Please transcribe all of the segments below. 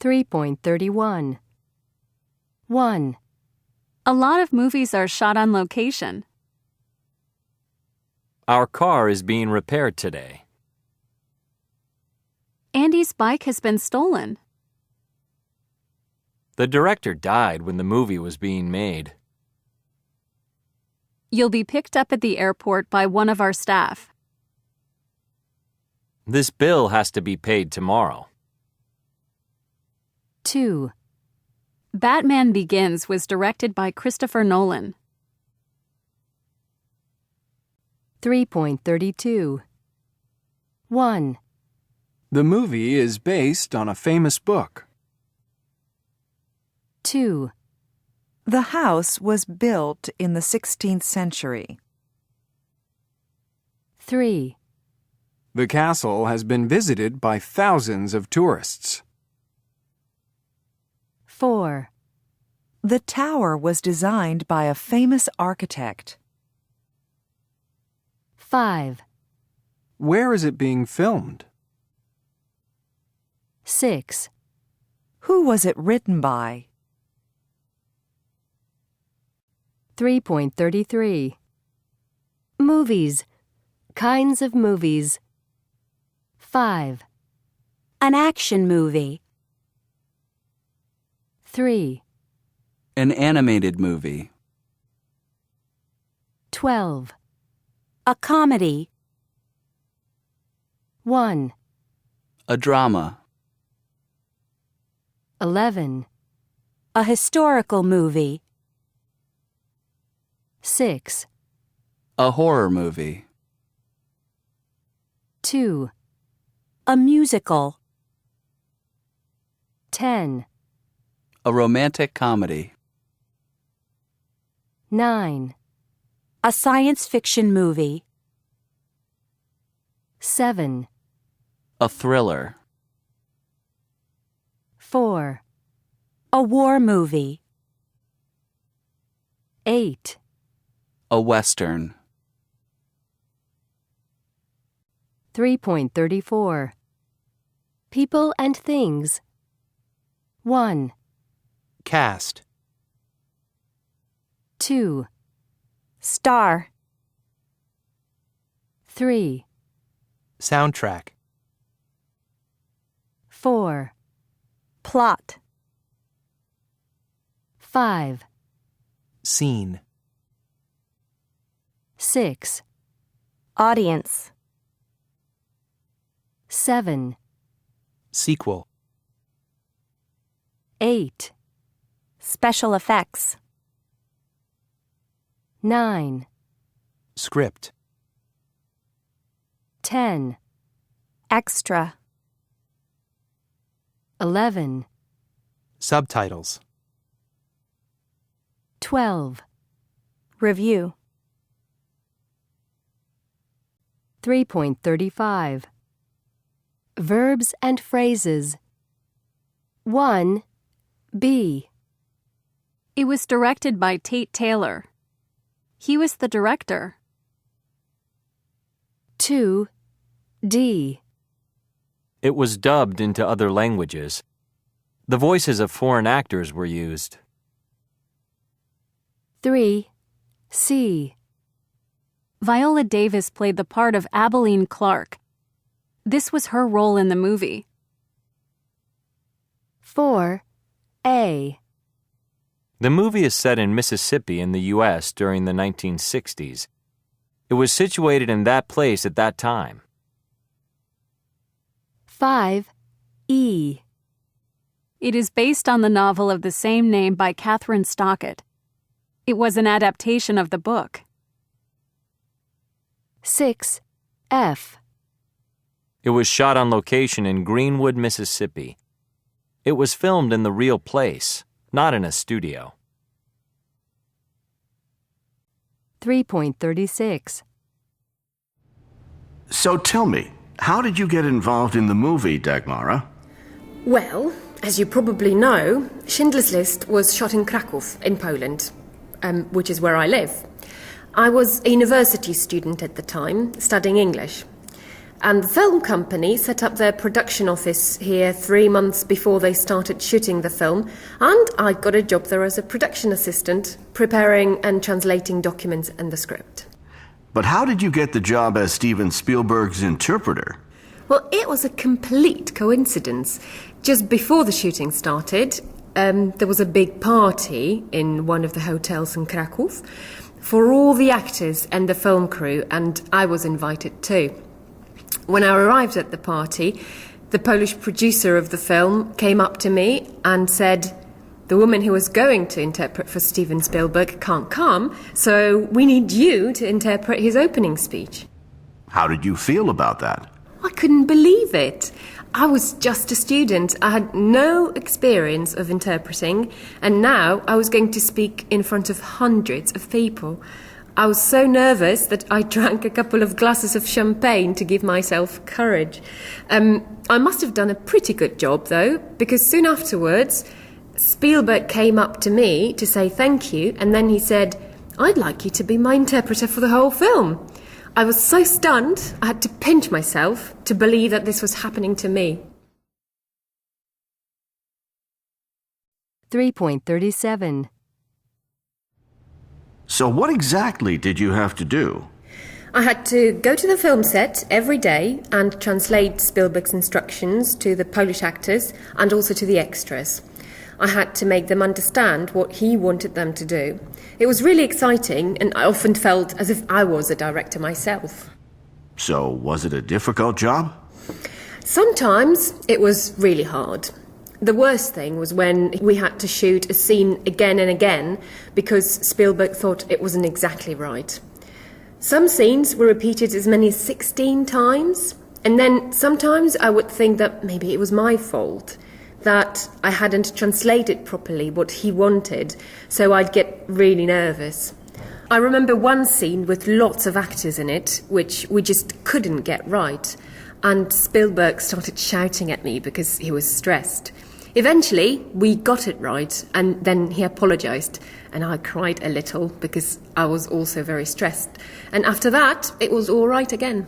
3.31. 1. A lot of movies are shot on location. Our car is being repaired today. Andy's bike has been stolen. The director died when the movie was being made. You'll be picked up at the airport by one of our staff. This bill has to be paid tomorrow. 2. Batman Begins was directed by Christopher Nolan. 3.32. 1. The movie is based on a famous book. 2. The house was built in the 16th century. 3. The castle has been visited by thousands of tourists. 4. The tower was designed by a famous architect. 5. Where is it being filmed? 6. Who was it written by? 3.33. Movies. Kinds of movies. 5. An action movie. 3. An animated movie. 12. A comedy. 1. A drama. 11. A historical movie. 6. A horror movie. 2. A musical. 10. A romantic comedy. 9. A science fiction movie. 7. A thriller. 4. A war movie. 8. A western. 3.34. People and things. 1. Cast. 2. Star. 3. Soundtrack. 4. Plot. 5. Scene. 6. Audience. 7. Sequel. 8. Special effects. 9. Script. 10. Extra. 11. Subtitles. 12. Review. 3.35. Verbs and phrases. 1. Be. It was directed by Tate Taylor. He was the director. 2. D. It was dubbed into other languages. The voices of foreign actors were used. 3. C. Viola Davis played the part of Abilene Clark. This was her role in the movie. 4. A. The movie is set in Mississippi in the U.S. during the 1960s. It was situated in that place at that time. 5. E. It is based on the novel of the same name by Catherine Stockett. It was an adaptation of the book. 6. F. It was shot on location in Greenwood, Mississippi. It was filmed in the real place, not in a studio. 3.36. So tell me, how did you get involved in the movie, Dagmara? Well, as you probably know, Schindler's List was shot in Krakow, in Poland, which is where I live. I was a university student at the time, studying English. And the film company set up their production office here 3 months before they started shooting the film, and I got a job there as a production assistant, preparing and translating documents and the script. But how did you get the job as Steven Spielberg's interpreter? Well, it was a complete coincidence. Just before the shooting started, there was a big party in one of the hotels in Krakow for all the actors and the film crew, and I was invited too. When I arrived at the party, the Polish producer of the film came up to me and said, "The woman who was going to interpret for Steven Spielberg can't come, so we need you to interpret his opening speech." How did you feel about that? I couldn't believe it. I was just a student. I had no experience of interpreting, and now I was going to speak in front of hundreds of people. I was so nervous that I drank a couple of glasses of champagne to give myself courage. I must have done a pretty good job, though, because soon afterwards, Spielberg came up to me to say thank you, and then he said, "I'd like you to be my interpreter for the whole film." I was so stunned, I had to pinch myself to believe that this was happening to me. 3.37. So what exactly did you have to do? I had to go to the film set every day and translate Spielberg's instructions to the Polish actors and also to the extras. I had to make them understand what he wanted them to do. It was really exciting, and I often felt as if I was a director myself. So was it a difficult job? Sometimes it was really hard. The worst thing was when we had to shoot a scene again and again because Spielberg thought it wasn't exactly right. Some scenes were repeated as many as 16 times, and then sometimes I would think that maybe it was my fault, that I hadn't translated properly what he wanted, so I'd get really nervous. I remember one scene with lots of actors in it, which we just couldn't get right, and Spielberg started shouting at me because he was stressed. Eventually, we got it right, and then he apologised, and I cried a little because I was also very stressed. And after that, it was all right again.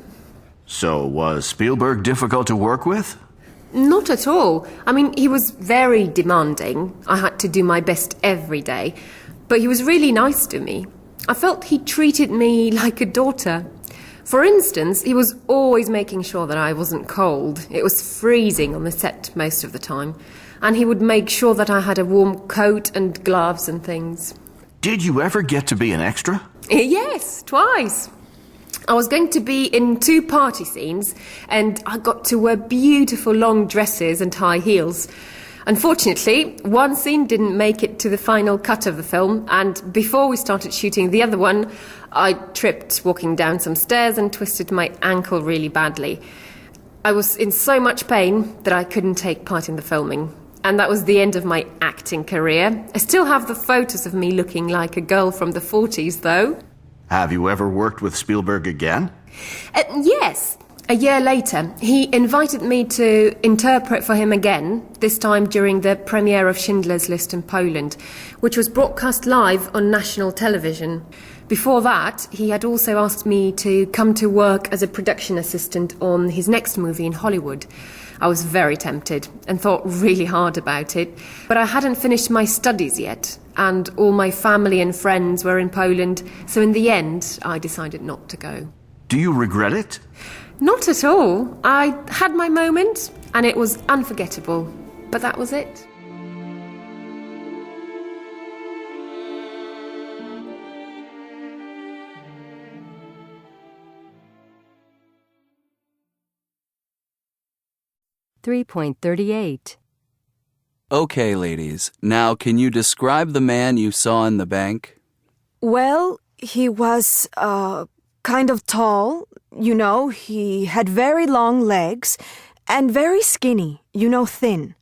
So was Spielberg difficult to work with? Not at all. I mean, he was very demanding. I had to do my best every day. But he was really nice to me. I felt he treated me like a daughter. For instance, he was always making sure that I wasn't cold. It was freezing on the set most of the time. And he would make sure that I had a warm coat and gloves and things. Did you ever get to be an extra? Yes, twice. I was going to be in 2 party scenes, and I got to wear beautiful long dresses and high heels. Unfortunately, one scene didn't make it to the final cut of the film, and before we started shooting the other one, I tripped walking down some stairs and twisted my ankle really badly. I was in so much pain that I couldn't take part in the filming. And that was the end of my acting career. I still have the photos of me looking like a girl from the 40s, though. Have you ever worked with Spielberg again? Yes. A year later, he invited me to interpret for him again, this time during the premiere of Schindler's List in Poland, which was broadcast live on national television. Before that, he had also asked me to come to work as a production assistant on his next movie in Hollywood. I was very tempted and thought really hard about it, but I hadn't finished my studies yet, and all my family and friends were in Poland, so in the end, I decided not to go. Do you regret it? Not at all. I had my moment, and it was unforgettable, but that was it. .38. Okay, ladies. Now, can you describe the man you saw in the bank? Well, he was, kind of tall. You know, he had very long legs and very skinny, thin.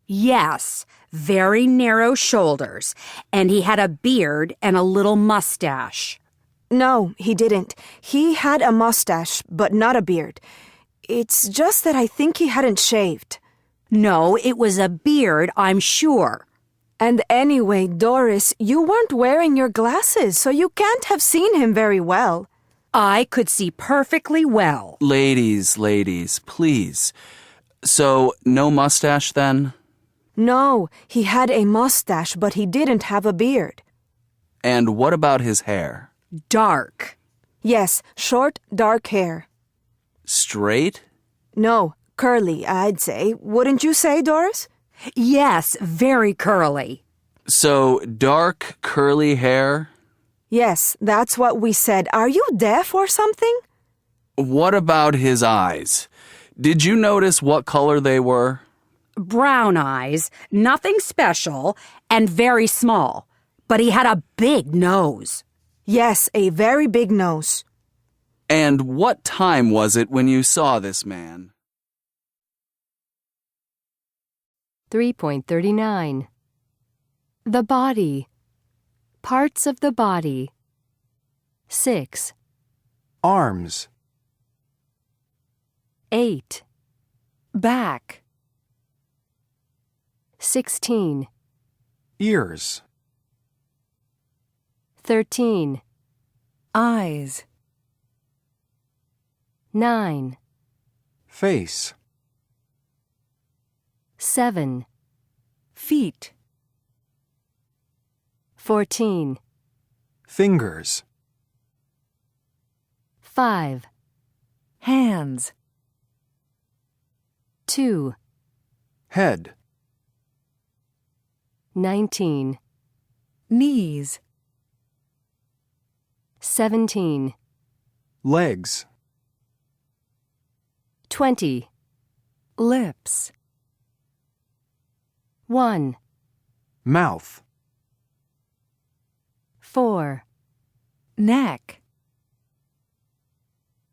Yes, very narrow shoulders, and he had a beard and a little mustache. No, he didn't. He had a mustache, but not a beard. It's just that I think he hadn't shaved. No, it was a beard, I'm sure. And anyway, Doris, you weren't wearing your glasses, so you can't have seen him very well. I could see perfectly well. Ladies, please. So, no mustache then? No, he had a mustache, but he didn't have a beard. And what about his hair? Dark. Yes, short, dark hair. Straight? No, curly, I'd say. Wouldn't you say, Doris? Yes, very curly. So, dark, curly hair? Yes, that's what we said. Are you deaf or something? What about his eyes? Did you notice what color they were? Brown eyes, nothing special, and very small. But he had a big nose. Yes, a very big nose. And what time was it when you saw this man? 3.39. The body. Parts of the body. 6. Arms. 8. Back. 16. Ears. 13. Eyes. 9. Face. 7. Feet. 14. Fingers. 5. Hands. 2. Head. 19. Knees. 17. Legs. 20. Lips. 1. Mouth. 4. Neck.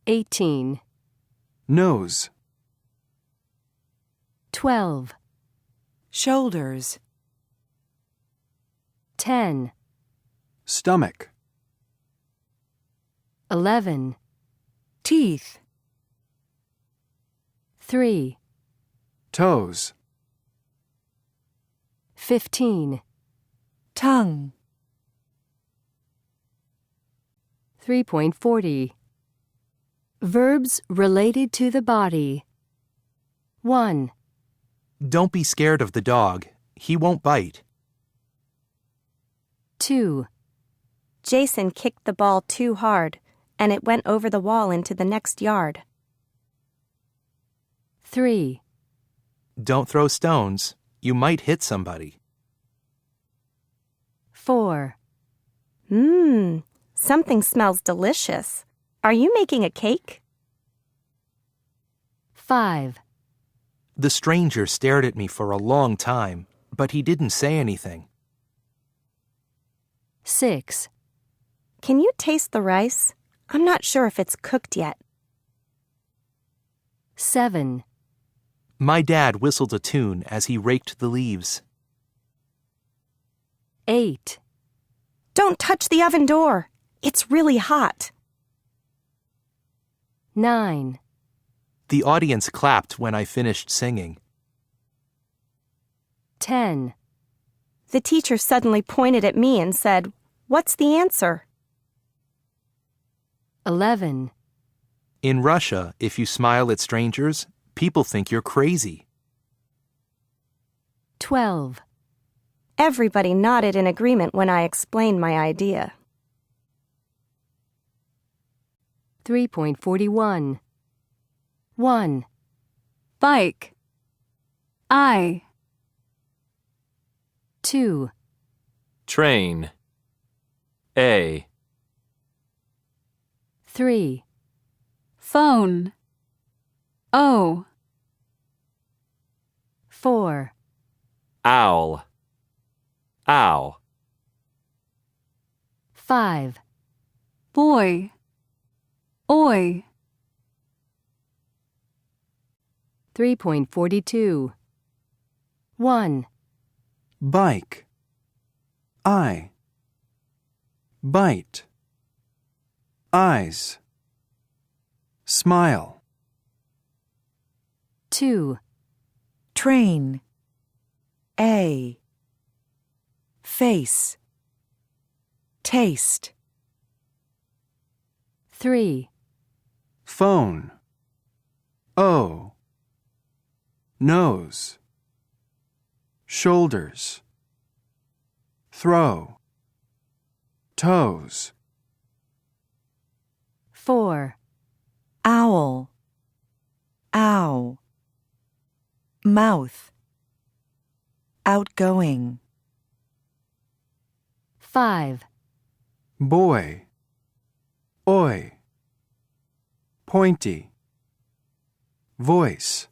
18. Nose. 12. Shoulders. 10. Stomach. 11. Teeth. 3. Toes. 15. Tongue. 3.40. Verbs related to the body. 1. Don't be scared of the dog. He won't bite. 2. Jason kicked the ball too hard, and it went over the wall into the next yard. 3. Don't throw stones. You might hit somebody. 4. Something smells delicious. Are you making a cake? 5. The stranger stared at me for a long time, but he didn't say anything. 6. Can you taste the rice? I'm not sure if it's cooked yet. 7. My dad whistled a tune as he raked the leaves. 8. Don't touch the oven door. It's really hot. 9. The audience clapped when I finished singing. 10. The teacher suddenly pointed at me and said, "What's the answer?" 11. In Russia, if you smile at strangers, people think you're crazy. 12. Everybody nodded in agreement when I explained my idea. 3.41. 1. Bike. I. 2. Train. A. 3. Phone. O. 4. Owl. Ow. 5. Boy. Oi. 3.42. 1. Bike. I. Bite. Eyes. Smile. 2. Train. A. Face. Taste. 3. Phone. O. Nose. Shoulders. Throw. Toes. 4. Owl. Ow. Mouth. Outgoing. 5. Boy. Oi. Pointy. Voice.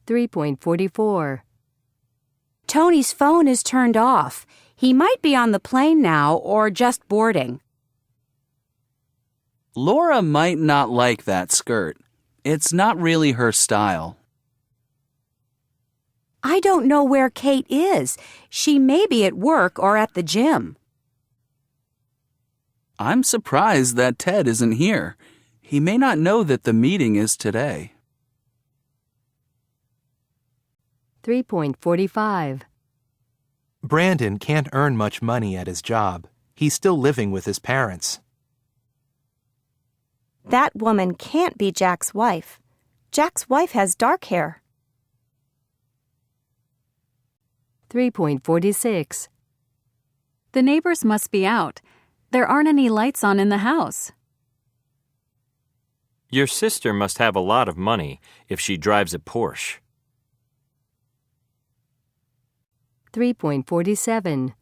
3.44. Tony's phone is turned off. He might be on the plane now or just boarding. Laura might not like that skirt. It's not really her style. I don't know where Kate is. She may be at work or at the gym. I'm surprised that Ted isn't here. He may not know that the meeting is today. 3.45. Brandon can't earn much money at his job. He's still living with his parents. That woman can't be Jack's wife. Jack's wife has dark hair. 3.46. The neighbors must be out. There aren't any lights on in the house. Your sister must have a lot of money if she drives a Porsche. 3.47.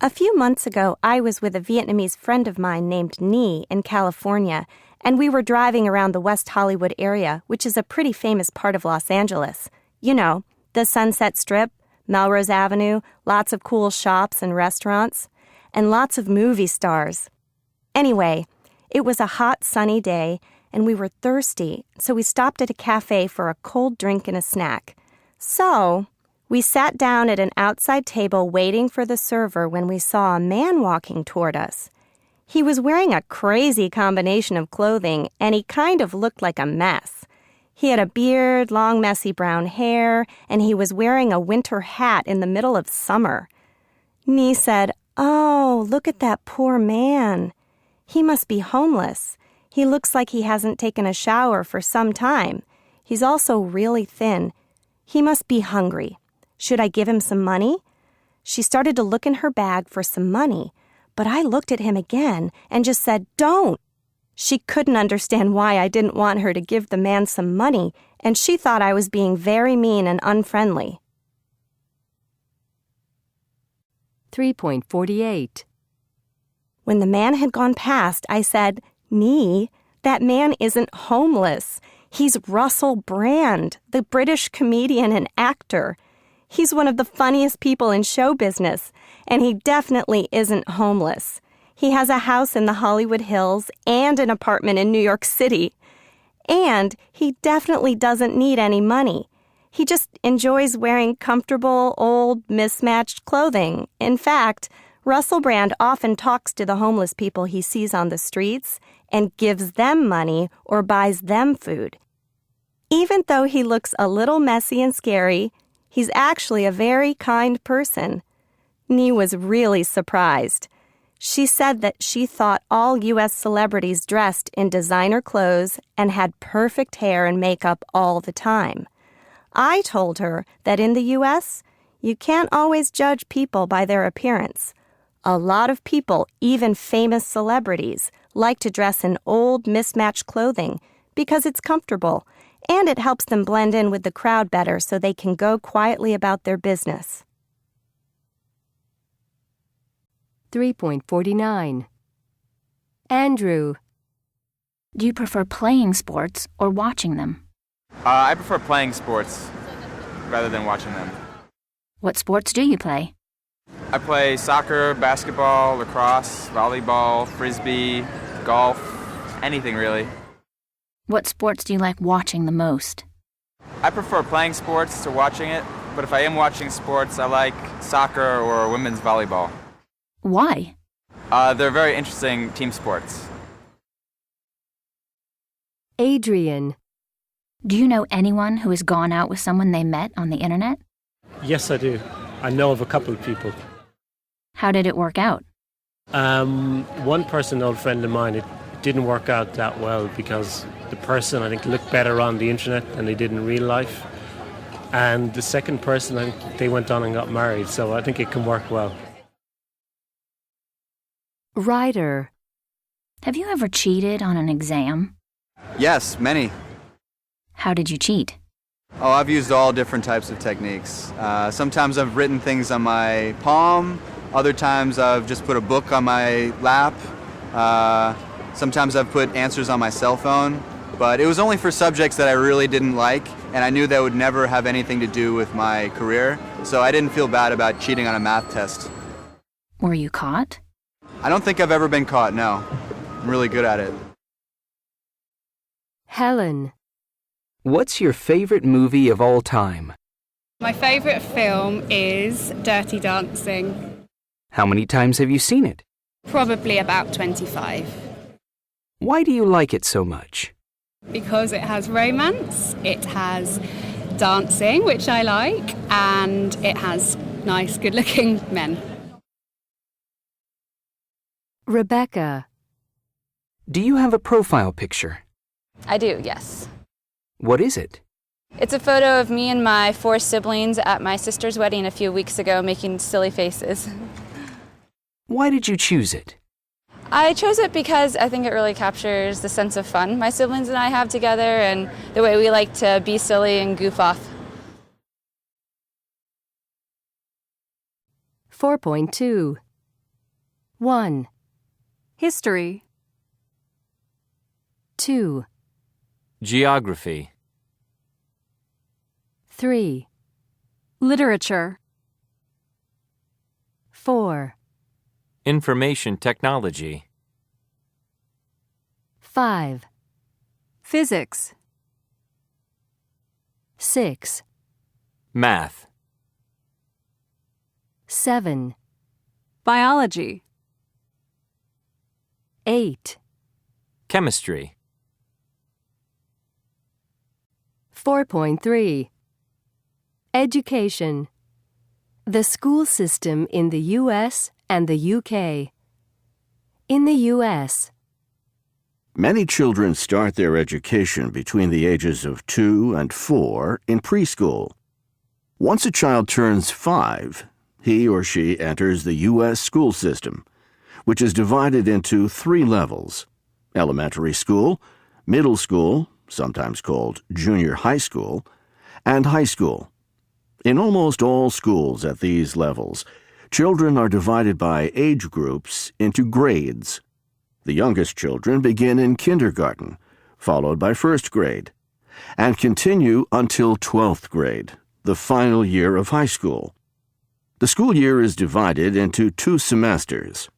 A few months ago, I was with a Vietnamese friend of mine named Nhi in California, and we were driving around the West Hollywood area, which is a pretty famous part of Los Angeles. You know, the Sunset Strip, Melrose Avenue, lots of cool shops and restaurants, and lots of movie stars. Anyway, it was a hot, sunny day, and we were thirsty, so we stopped at a cafe for a cold drink and a snack. So we sat down at an outside table waiting for the server when we saw a man walking toward us. He was wearing a crazy combination of clothing, and he kind of looked like a mess. He had a beard, long messy brown hair, and he was wearing a winter hat in the middle of summer. Nhi said, "Oh, look at that poor man. He must be homeless. He looks like he hasn't taken a shower for some time. He's also really thin. He must be hungry. Should I give him some money?" She started to look in her bag for some money, but I looked at him again and just said, "Don't." She couldn't understand why I didn't want her to give the man some money, and she thought I was being very mean and unfriendly. 3.48. When the man had gone past, I said, "Nhi, that man isn't homeless. He's Russell Brand, the British comedian and actor. He's one of the funniest people in show business, and he definitely isn't homeless. He has a house in the Hollywood Hills and an apartment in New York City. And he definitely doesn't need any money. He just enjoys wearing comfortable, old, mismatched clothing. In fact, Russell Brand often talks to the homeless people he sees on the streets and gives them money or buys them food. Even though he looks a little messy and scary, he's actually a very kind person." Nhi was really surprised. She said that she thought all U.S. celebrities dressed in designer clothes and had perfect hair and makeup all the time. I told her that in the U.S., you can't always judge people by their appearance. A lot of people, even famous celebrities, like to dress in old, mismatched clothing because it's comfortable, and it helps them blend in with the crowd better so they can go quietly about their business. 3.49. Andrew. Do you prefer playing sports or watching them? I prefer playing sports rather than watching them. What sports do you play? I play soccer, basketball, lacrosse, volleyball, frisbee, golf, anything really. What sports do you like watching the most? I prefer playing sports to watching it, but if I am watching sports, I like soccer or women's volleyball. Why? They're very interesting team sports. Adrian. Do you know anyone who has gone out with someone they met on the internet? Yes, I do. I know of a couple of people. How did it work out? One person, an old friend of mine, it didn't work out that well because the person, I think, looked better on the internet than they did in real life. And the second person, I think they went on and got married, so I think it can work well. Writer. Have you ever cheated on an exam? Yes, many. How did you cheat? Oh, I've used all different types of techniques. Sometimes I've written things on my palm. Other times I've just put a book on my lap. Sometimes I've put answers on my cell phone. But it was only for subjects that I really didn't like, and I knew that would never have anything to do with my career. So I didn't feel bad about cheating on a math test. Were you caught? I don't think I've ever been caught, no. I'm really good at it. Helen. What's your favorite movie of all time? My favorite film is Dirty Dancing. How many times have you seen it? Probably about 25. Why do you like it so much? Because it has romance, it has dancing, which I like, and it has nice, good-looking men. Rebecca. Do you have a profile picture? I do, yes. What is it? It's a photo of me and my 4 siblings at my sister's wedding a few weeks ago making silly faces. Why did you choose it? I chose it because I think it really captures the sense of fun my siblings and I have together and the way we like to be silly and goof off. 4.2. 1, History. 2, Geography. 3, Literature. 4, Information technology. 5, Physics. 6, Math. 7, Biology. 8, Chemistry. 4.3. Education. The school system in the U.S. and the UK. In the U.S., Many children start their education between the ages of 2 and 4 in preschool. Once a child turns 5, he or she enters the U.S. school system, which is divided into 3 levels: elementary school, middle school, sometimes called junior high school, and high school. In almost all schools at these levels, children are divided by age groups into grades. The youngest children begin in kindergarten, followed by first grade, and continue until 12th grade, the final year of high school. The school year is divided into 2 semesters.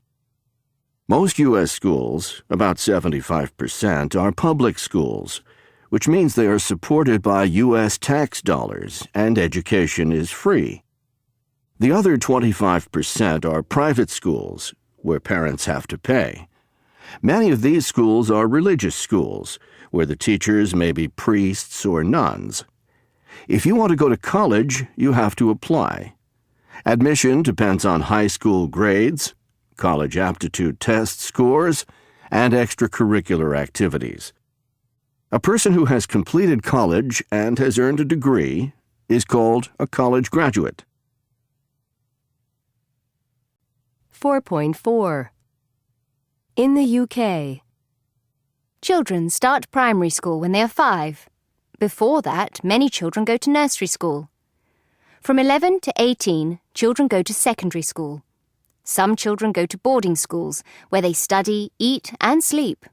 Most U.S. schools, about 75%, are public schools, which means they are supported by U.S. tax dollars and education is free. The other 25% are private schools, where parents have to pay. Many of these schools are religious schools, where the teachers may be priests or nuns. If you want to go to college, you have to apply. Admission depends on high school grades, college aptitude test scores, and extracurricular activities. A person who has completed college and has earned a degree is called a college graduate. 4.4. In the UK, Children start primary school when they are 5. Before that, many children go to nursery school. From 11 to 18, children go to secondary school. Some children go to boarding schools, where they study, eat, and sleep.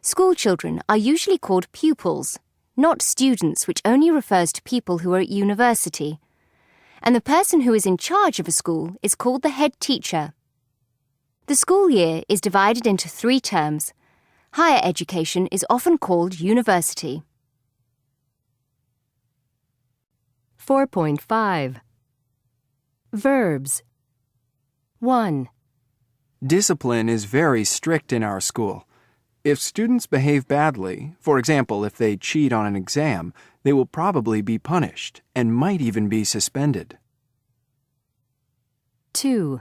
School children are usually called pupils, not students, which only refers to people who are at university. And the person who is in charge of a school is called the head teacher. The school year is divided into 3 terms. Higher education is often called university. 4.5. Verbs. 1, Discipline is very strict in our school. If students behave badly, for example, if they cheat on an exam, they will probably be punished and might even be suspended. 2,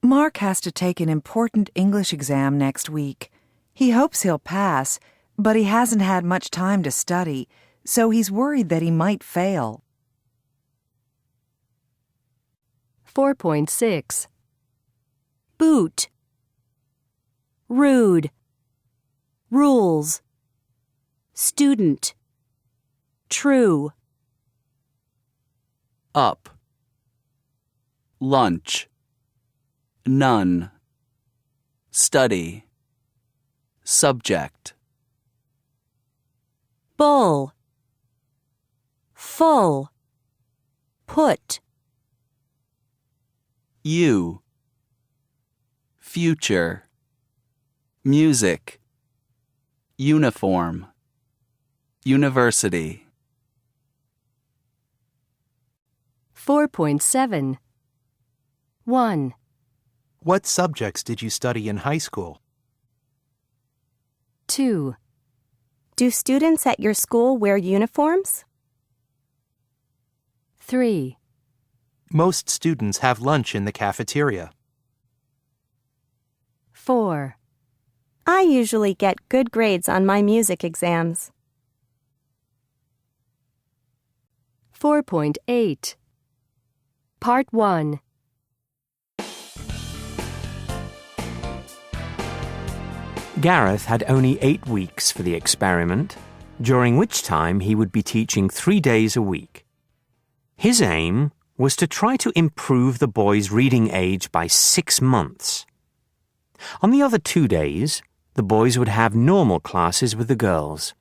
Mark has to take an important English exam next week. He hopes he'll pass, but he hasn't had much time to study, so he's worried that he might fail. 4.6. Boot. Rude. Rules. Student. True. Up. Lunch. None. Study. Subject. Bull. Full. Put. You. Future. Music. Uniform. University. 4.7. 1. What subjects did you study in high school? 2. Do students at your school wear uniforms? 3. Most students have lunch in the cafeteria. 4. I usually get good grades on my music exams. 4.8. Part 1. Gareth had only 8 weeks for the experiment, during which time he would be teaching 3 days a week. His aim was to try to improve the boys' reading age by 6 months. On the other 2 days, the boys would have normal classes with the girls.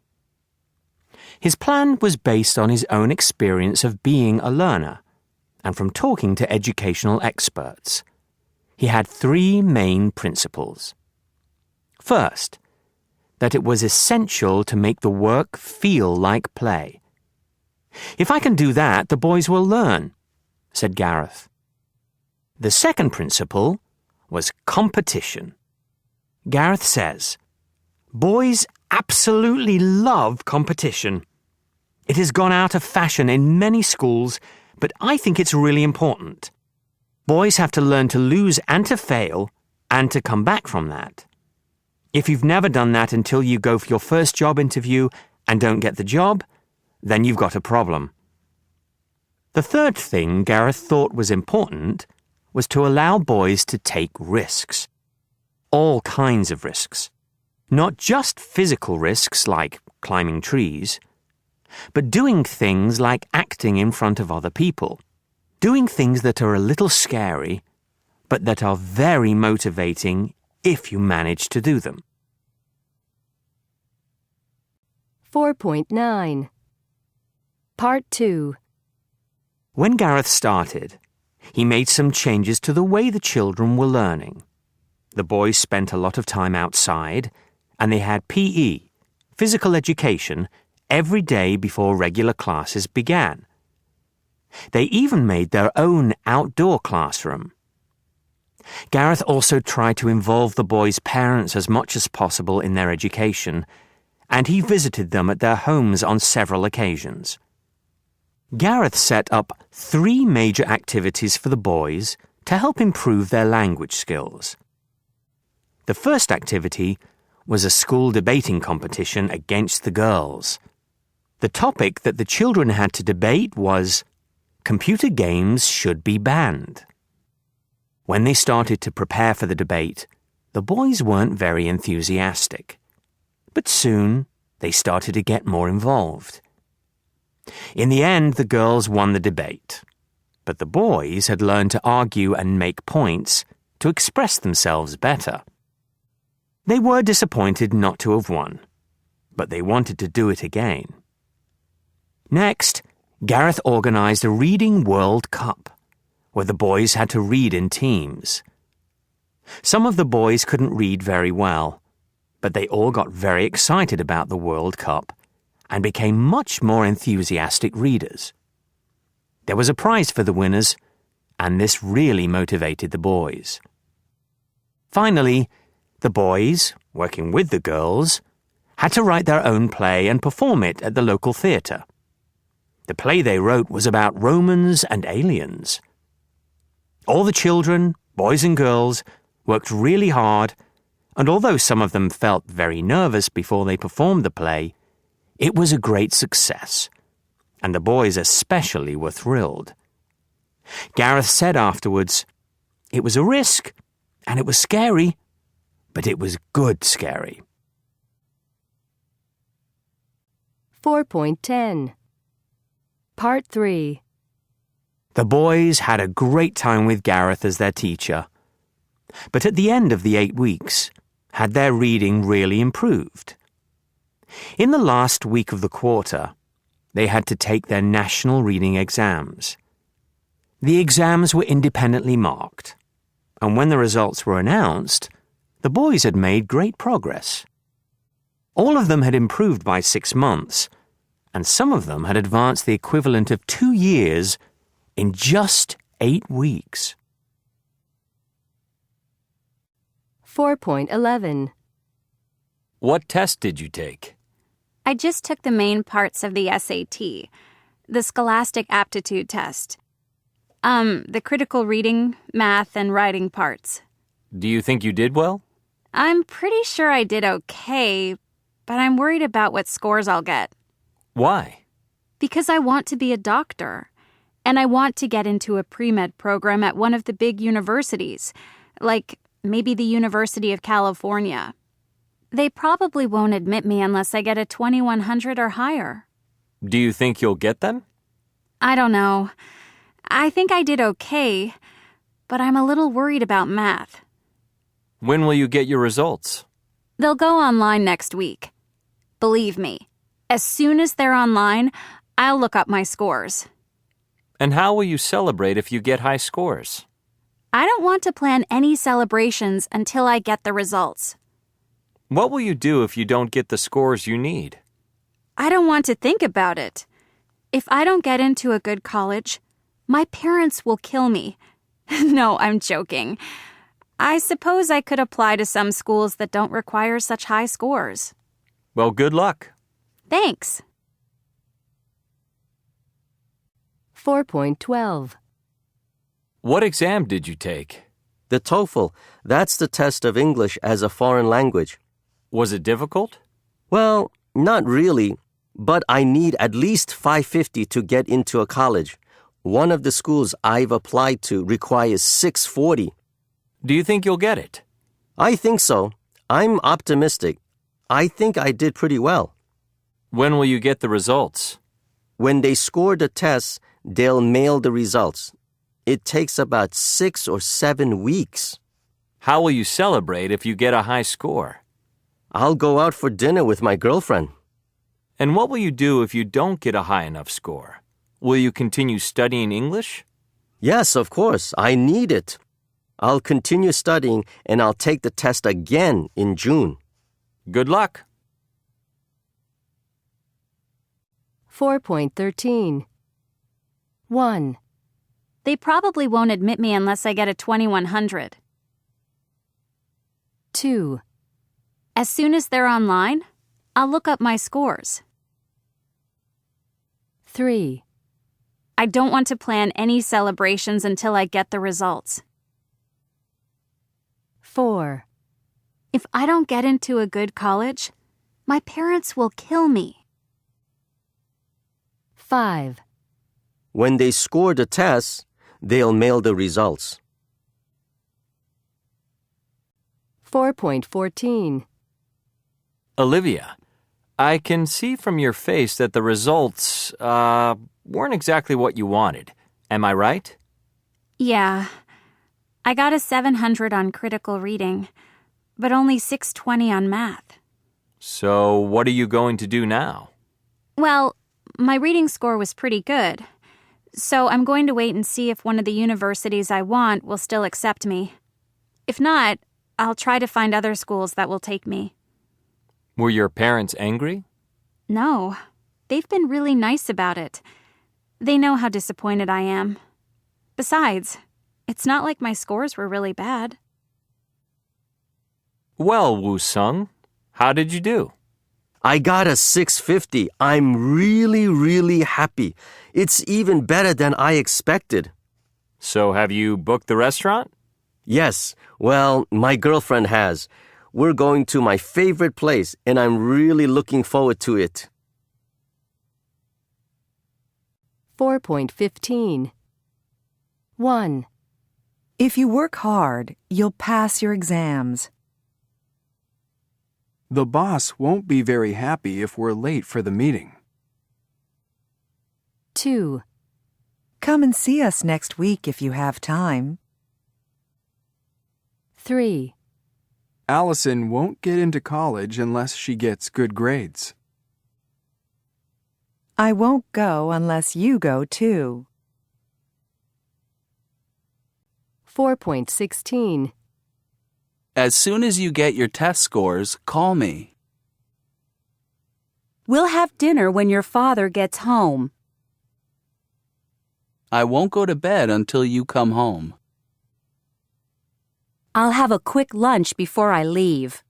His plan was based on his own experience of being a learner and from talking to educational experts. He had 3 main principles. First, that it was essential to make the work feel like play. "If I can do that, the boys will learn," said Gareth. The second principle was competition. Gareth says, "Boys absolutely love competition. It has gone out of fashion in many schools, but I think it's really important. Boys have to learn to lose and to fail, and to come back from that. If you've never done that until you go for your first job interview and don't get the job, then you've got a problem." The third thing Gareth thought was important was to allow boys to take risks. All kinds of risks. Not just physical risks like climbing trees, but doing things like acting in front of other people. Doing things that are a little scary, but that are very motivating if you manage to do them. 4.9. Part 2. When Gareth started, he made some changes to the way the children were learning. The boys spent a lot of time outside, and they had PE, physical education, every day before regular classes began. They even made their own outdoor classroom. Gareth also tried to involve the boys' parents as much as possible in their education, and he visited them at their homes on several occasions. Gareth set up 3 major activities for the boys to help improve their language skills. The first activity was a school debating competition against the girls. The topic that the children had to debate was, computer games should be banned. When they started to prepare for the debate, the boys weren't very enthusiastic. But soon, they started to get more involved. In the end, the girls won the debate, but the boys had learned to argue and make points to express themselves better. They were disappointed not to have won, but they wanted to do it again. Next, Gareth organized a Reading World Cup, where the boys had to read in teams. Some of the boys couldn't read very well, but they all got very excited about the World Cup and became much more enthusiastic readers. There was a prize for the winners, and this really motivated the boys. Finally, the boys, working with the girls, had to write their own play and perform it at the local theatre. The play they wrote was about Romans and aliens. All the children, Boys and girls worked really hard, and although some of them felt very nervous before they performed the play, it was a great success, and the boys especially were thrilled. Gareth said afterwards, "It was a risk, and it was scary, but it was good scary." 4.10 Part 3 The boys had a great time with Gareth as their teacher, but at the end of the 8 weeks, had their reading really improved? In the last week of the quarter, they had to take their national reading exams. The exams were independently marked, and when the results were announced, the boys had made great progress. All of them had improved by 6 months, and some of them had advanced the equivalent of 2 years in just 8 weeks. 4.11 What test did you take? I just took the main parts of the SAT, the Scholastic Aptitude Test. The critical reading, math, and writing parts. Do you think you did well? I'm pretty sure I did okay, but I'm worried about what scores I'll get. Why? Because I want to be a doctor, and I want to get into a pre-med program at one of the big universities, like maybe the University of California. They probably won't admit me unless I get a 2100 or higher. Do you think you'll get them? I don't know. I think I did okay, but I'm a little worried about math. When will you get your results? They'll go online next week. Believe me, as soon as they're online, I'll look up my scores. And how will you celebrate if you get high scores? I don't want to plan any celebrations until I get the results. What will you do if you don't get the scores you need? I don't want to think about it. If I don't get into a good college, my parents will kill me. No, I'm joking. I suppose I could apply to some schools that don't require such high scores. Well, good luck. Thanks. 4.12 What exam did you take? The TOEFL. That's the test of English as a foreign language. Was it difficult? Well, not really, but I need at least 550 to get into a college. One of the schools I've applied to requires 640. Do you think you'll get it? I think so. I'm optimistic. I think I did pretty well. When will you get the results? When they score the tests, they'll mail the results. It takes about 6 or 7 weeks. How will you celebrate if you get a high score? I'll go out for dinner with my girlfriend. And what will you do if you don't get a high enough score? Will you continue studying English? Yes, of course. I need it. I'll continue studying and I'll take the test again in June. Good luck. 4.13 1. They probably won't admit me unless I get a 2100. 2. As soon as they're online, I'll look up my scores. 3. I don't want to plan any celebrations until I get the results. 4. If I don't get into a good college, my parents will kill me. 5. When they score the tests, they'll mail the results. 4.14 Olivia, I can see from your face that the results, weren't exactly what you wanted. Am I right? Yeah. I got a 700 on critical reading, but only 620 on math. So what are you going to do now? Well, my reading score was pretty good, so I'm going to wait and see if one of the universities I want will still accept me. If not, I'll try to find other schools that will take me. Were your parents angry? No, they've been really nice about it. They know how disappointed I am. Besides, it's not like my scores were really bad. Well, Woo-sung, how did you do? I got a 650. I'm really happy. It's even better than I expected. So have you booked the restaurant? Yes, well, my girlfriend has. We're going to my favorite place, and I'm really looking forward to it. 4.15. 1. If you work hard, you'll pass your exams. The boss won't be very happy if we're late for the meeting. 2. Come and see us next week if you have time. 3. Allison won't get into college unless she gets good grades. I won't go unless you go too. 4.16. As soon as you get your test scores, call me. We'll have dinner when your father gets home. I won't go to bed until you come home. I'll have a quick lunch before I leave.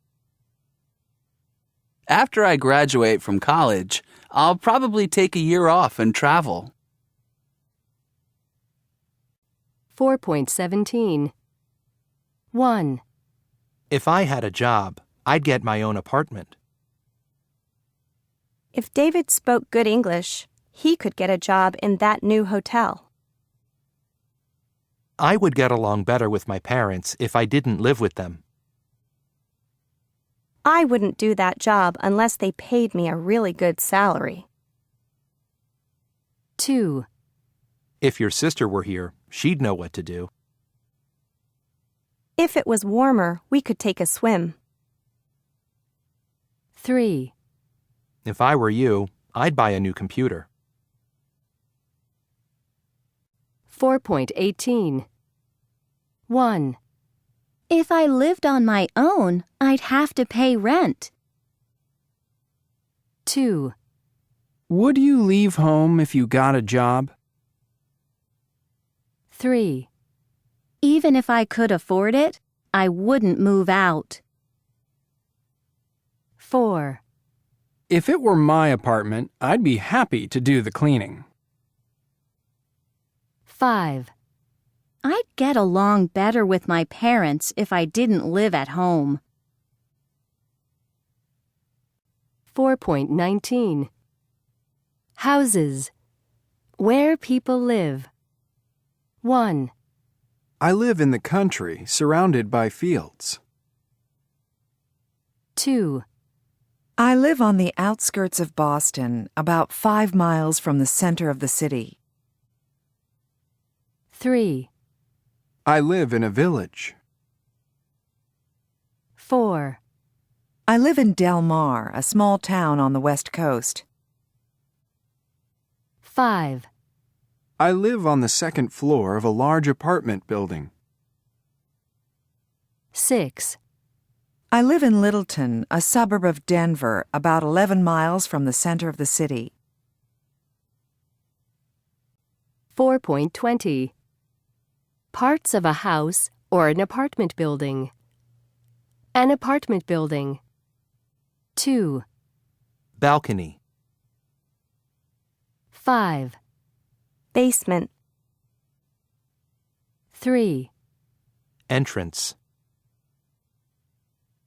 After I graduate from college, I'll probably take a year off and travel. 4.17. 1. If I had a job, I'd get my own apartment. If David spoke good English, he could get a job in that new hotel. I would get along better with my parents if I didn't live with them. I wouldn't do that job unless they paid me a really good salary. 2. If your sister were here, she'd know what to do. If it was warmer, we could take a swim. 3. If I were you, I'd buy a new computer. 4.18. 1. If I lived on my own, I'd have to pay rent. 2. Would you leave home if you got a job? 3. Even if I could afford it, I wouldn't move out. 4. If it were my apartment, I'd be happy to do the cleaning. 5. I'd get along better with my parents if I didn't live at home. 4.19. Houses. Where people live. 1. I live in the country, surrounded by fields. 2. I live on the outskirts of Boston, about 5 miles from the center of the city. 3. I live in a village. 4. I live in Del Mar, a small town on the West Coast. 5. I live on the second floor of a large apartment building. 6. I live in Littleton, a suburb of Denver, about 11 miles from the center of the city. 4.20. Parts of a house or an apartment building. An apartment building. 2. Balcony. 5. Basement. 3. Entrance.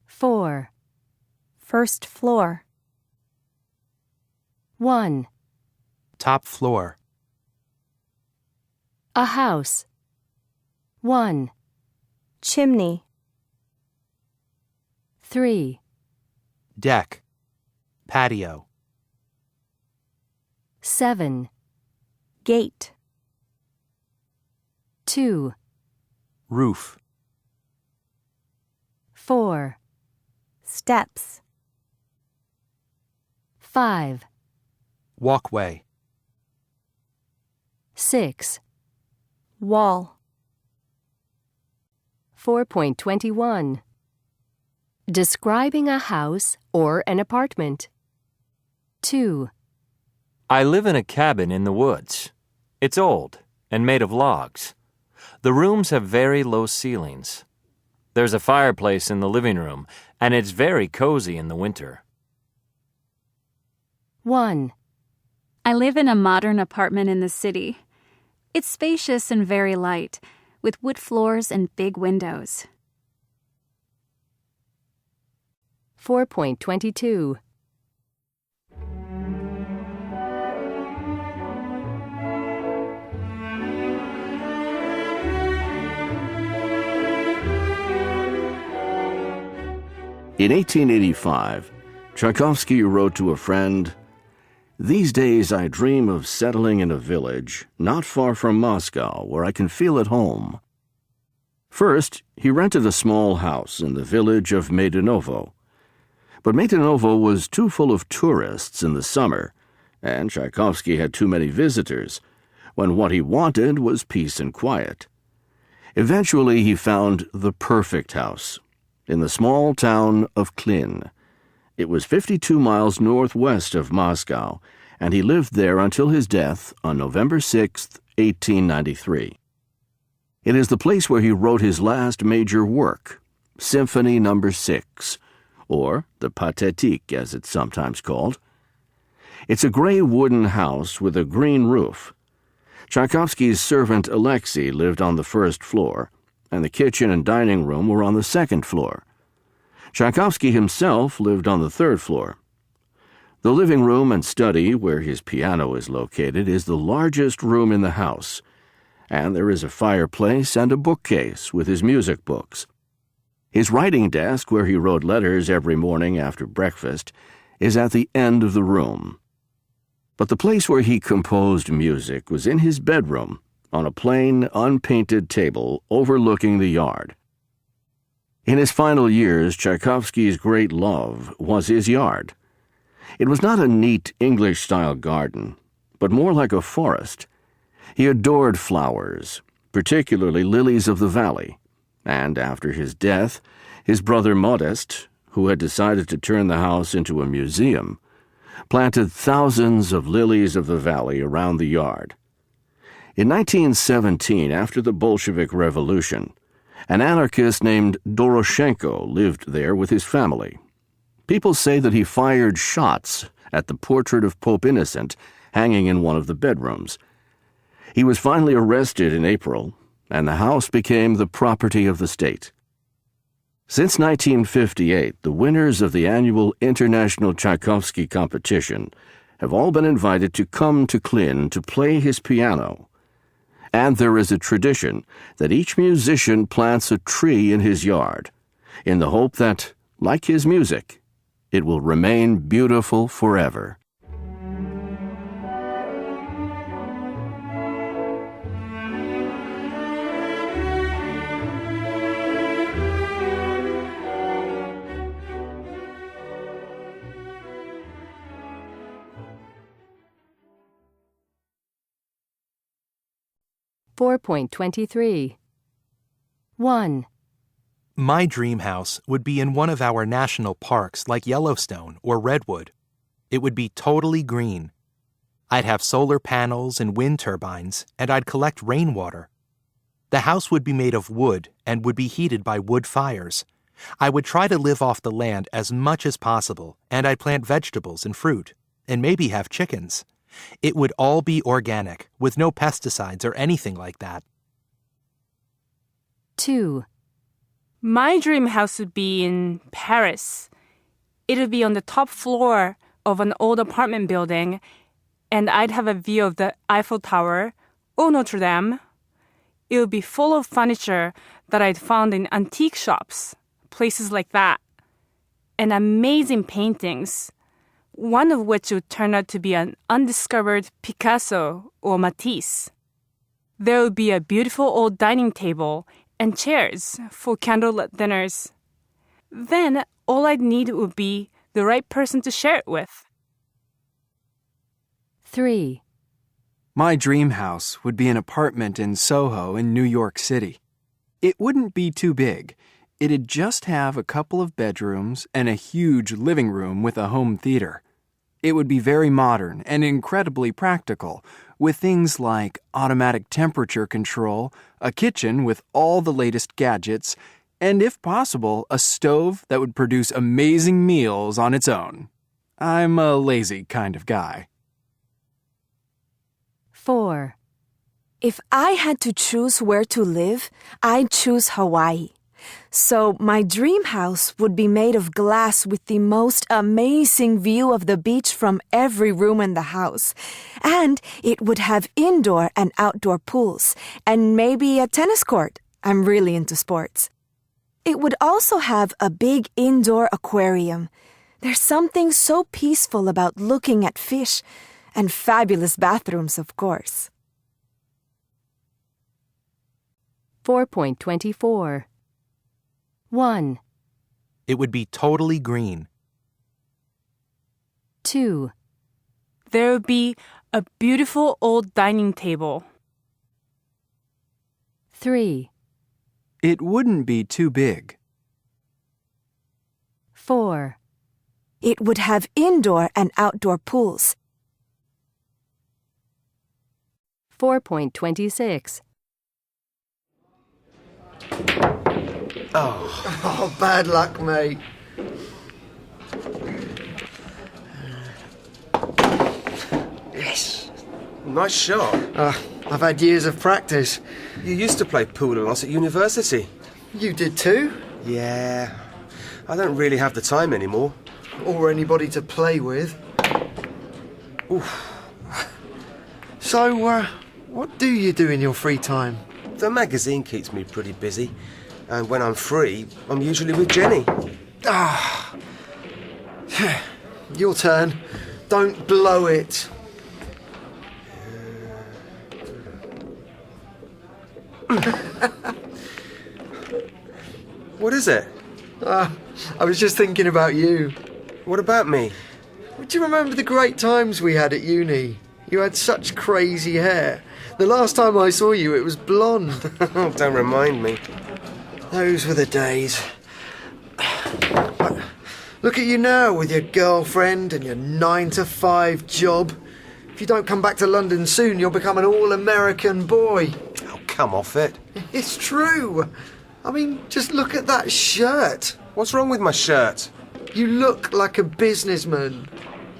4. First floor. 1. Top floor. A house. 1. Chimney. 3. Deck. Patio. 7. Gate. 2. Roof. 4. Steps. 5. Walkway. 6. Wall. 4.21. Describing a house or an apartment. 2. I live in a cabin in the woods. It's old and made of logs. The rooms have very low ceilings. There's a fireplace in the living room, and it's very cozy in the winter. 1. I live in a modern apartment in the city. It's spacious and very light. with wood floors and big windows. 4.22. In 1885, Tchaikovsky wrote to a friend, "These days I dream of settling in a village not far from Moscow where I can feel at home." First, he rented a small house in the village of Maidanovo. But Maidanovo was too full of tourists in the summer, and Tchaikovsky had too many visitors, when what he wanted was peace and quiet. Eventually, he found the perfect house in the small town of Klin. It was 52 miles northwest of Moscow, and he lived there until his death on November 6, 1893. It is the place where he wrote his last major work, Symphony No. 6, or the Pathétique as it's sometimes called. It's a gray wooden house with a green roof. Tchaikovsky's servant Alexei lived on the first floor, and the kitchen and dining room were on the second floor. Tchaikovsky himself lived on the third floor. The living room and study, where his piano is located, is the largest room in the house, and there is a fireplace and a bookcase with his music books. His writing desk, where he wrote letters every morning after breakfast, is at the end of the room. But the place where he composed music was in his bedroom, on a plain, unpainted table overlooking the yard. In his final years, Tchaikovsky's great love was his yard. It was not a neat English-style garden, but more like a forest. He adored flowers, particularly lilies of the valley, and after his death, his brother Modest, who had decided to turn the house into a museum, planted thousands of lilies of the valley around the yard. In 1917, after the Bolshevik Revolution, an anarchist named Doroshenko lived there with his family. People say that he fired shots at the portrait of Pope Innocent hanging in one of the bedrooms. He was finally arrested in April, and the house became the property of the state. Since 1958, the winners of the annual International Tchaikovsky Competition have all been invited to come to Klin to play his piano. And there is a tradition that each musician plants a tree in his yard, in the hope that, like his music, it will remain beautiful forever. (4.23) 1. My dream house would be in one of our national parks like Yellowstone or Redwood. It would be totally green. I'd have solar panels and wind turbines, and I'd collect rainwater. The house would be made of wood and would be heated by wood fires. I would try to live off the land as much as possible, and I'd plant vegetables and fruit, and maybe have chickens. It would all be organic, with no pesticides or anything like that. 2. My dream house would be in Paris. It would be on the top floor of an old apartment building, and I'd have a view of the Eiffel Tower or Notre Dame. It would be full of furniture that I'd found in antique shops, places like that, and amazing paintings, one of which would turn out to be an undiscovered Picasso or Matisse. There would be a beautiful old dining table and chairs for candlelit dinners. Then all I'd need would be the right person to share it with. 3. My dream house would be an apartment in Soho in New York City. It wouldn't be too big. It'd just have a couple of bedrooms and a huge living room with a home theater. It would be very modern and incredibly practical, with things like automatic temperature control, a kitchen with all the latest gadgets, and if possible, a stove that would produce amazing meals on its own. I'm a lazy kind of guy. 4. If I had to choose where to live, I'd choose Hawaii. So my dream house would be made of glass with the most amazing view of the beach from every room in the house. And it would have indoor and outdoor pools, and maybe a tennis court. I'm really into sports. It would also have a big indoor aquarium. There's something so peaceful about looking at fish, and fabulous bathrooms, of course. 4.24. 1, It would be totally green. 2, There would be a beautiful old dining table. 3, It wouldn't be too big. 4, It would have indoor and outdoor pools. 4.26. Oh, bad luck, mate. Yes. Nice shot. I've had years of practice. You used to play pool a lot at university. You did too? Yeah. I don't really have the time anymore. Or anybody to play with. Oof. So, what do you do in your free time? The magazine keeps me pretty busy. And when I'm free, I'm usually with Jenny. Your turn. Don't blow it. What is it? I was just thinking about you. What about me? Do you remember the great times we had at uni? You had such crazy hair. The last time I saw you, it was blonde. Don't remind me. Those were the days. Look at you now with your girlfriend and your 9-to-5 job. If you don't come back to London soon, you'll become an all-American boy. Oh, come off it. It's true. I mean, just look at that shirt. What's wrong with my shirt? You look like a businessman.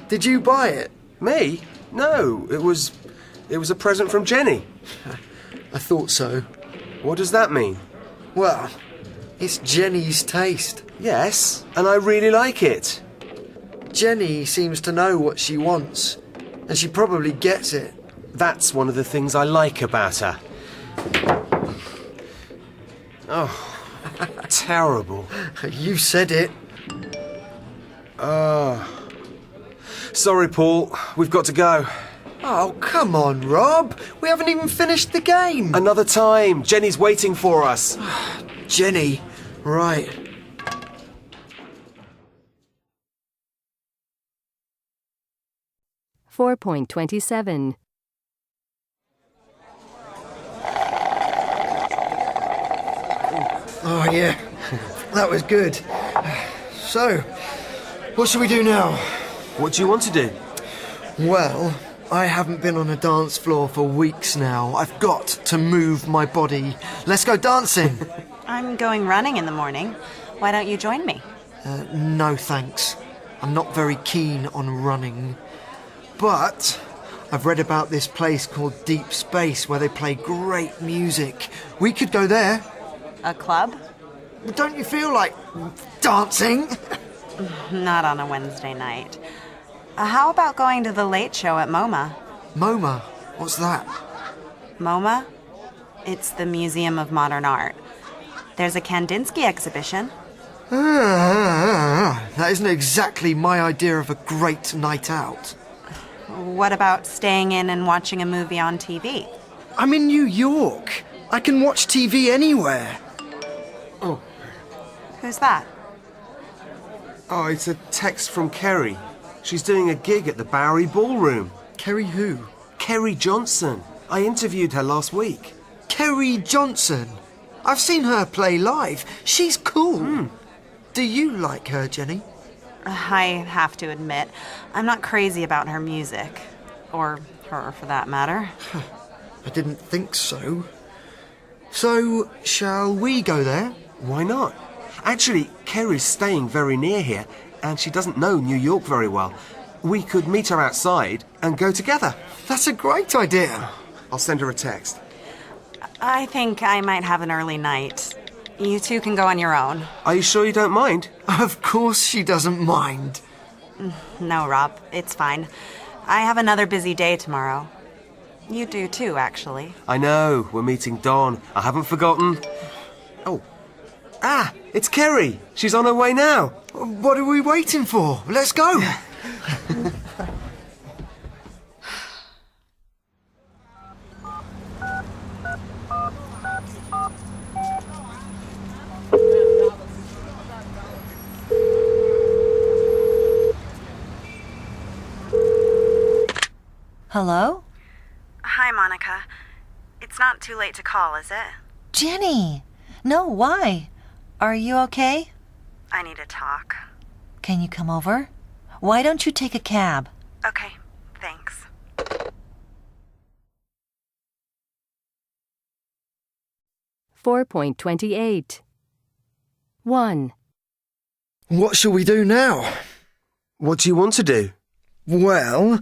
Did you buy it? Me? No, it was a present from Jenny. I thought so. What does that mean? Well, it's Jenny's taste. Yes, and I really like it. Jenny seems to know what she wants, and she probably gets it. That's one of the things I like about her. Oh, terrible. You said it. Sorry, Paul. We've got to go. Oh, come on, Rob. We haven't even finished the game. Another time. Jenny's waiting for us. Jenny. Right. $4.27. Oh, yeah. That was good. So, what should we do now? What do you want to do? Well, I haven't been on a dance floor for weeks now. I've got to move my body. Let's go dancing. I'm going running in the morning. Why don't you join me? No, thanks. I'm not very keen on running. But I've read about this place called Deep Space where they play great music. We could go there. A club? Don't you feel like dancing? Not on a Wednesday night. How about going to the late show at MoMA? MoMA? What's that? MoMA? It's the Museum of Modern Art. There's a Kandinsky exhibition. That isn't exactly my idea of a great night out. What about staying in and watching a movie on TV? I'm in New York. I can watch TV anywhere. Oh. Who's that? Oh, it's a text from Kerry. She's doing a gig at the Bowery Ballroom. Kerry who? Kerry Johnson. I interviewed her last week. Kerry Johnson? I've seen her play live. She's cool. Do you like her, Jenny? I have to admit, I'm not crazy about her music. Or her, for that matter. I didn't think so. So, shall we go there? Why not? Actually, Kerry's staying very near here, and she doesn't know New York very well. We could meet her outside and go together. That's a great idea. I'll send her a text. I think I might have an early night. You two can go on your own. Are you sure you don't mind? Of course she doesn't mind. No, Rob, it's fine. I have another busy day tomorrow. You do too, actually. I know, we're meeting Dawn. I haven't forgotten. Oh. Ah, it's Kerry. She's on her way now. What are we waiting for? Let's go. Hello? Hi, Monica. It's not too late to call, is it? Jenny! No, why? Are you okay? I need to talk. Can you come over? Why don't you take a cab? Okay, thanks. $4.28. 1. What shall we do now? What do you want to do? Well,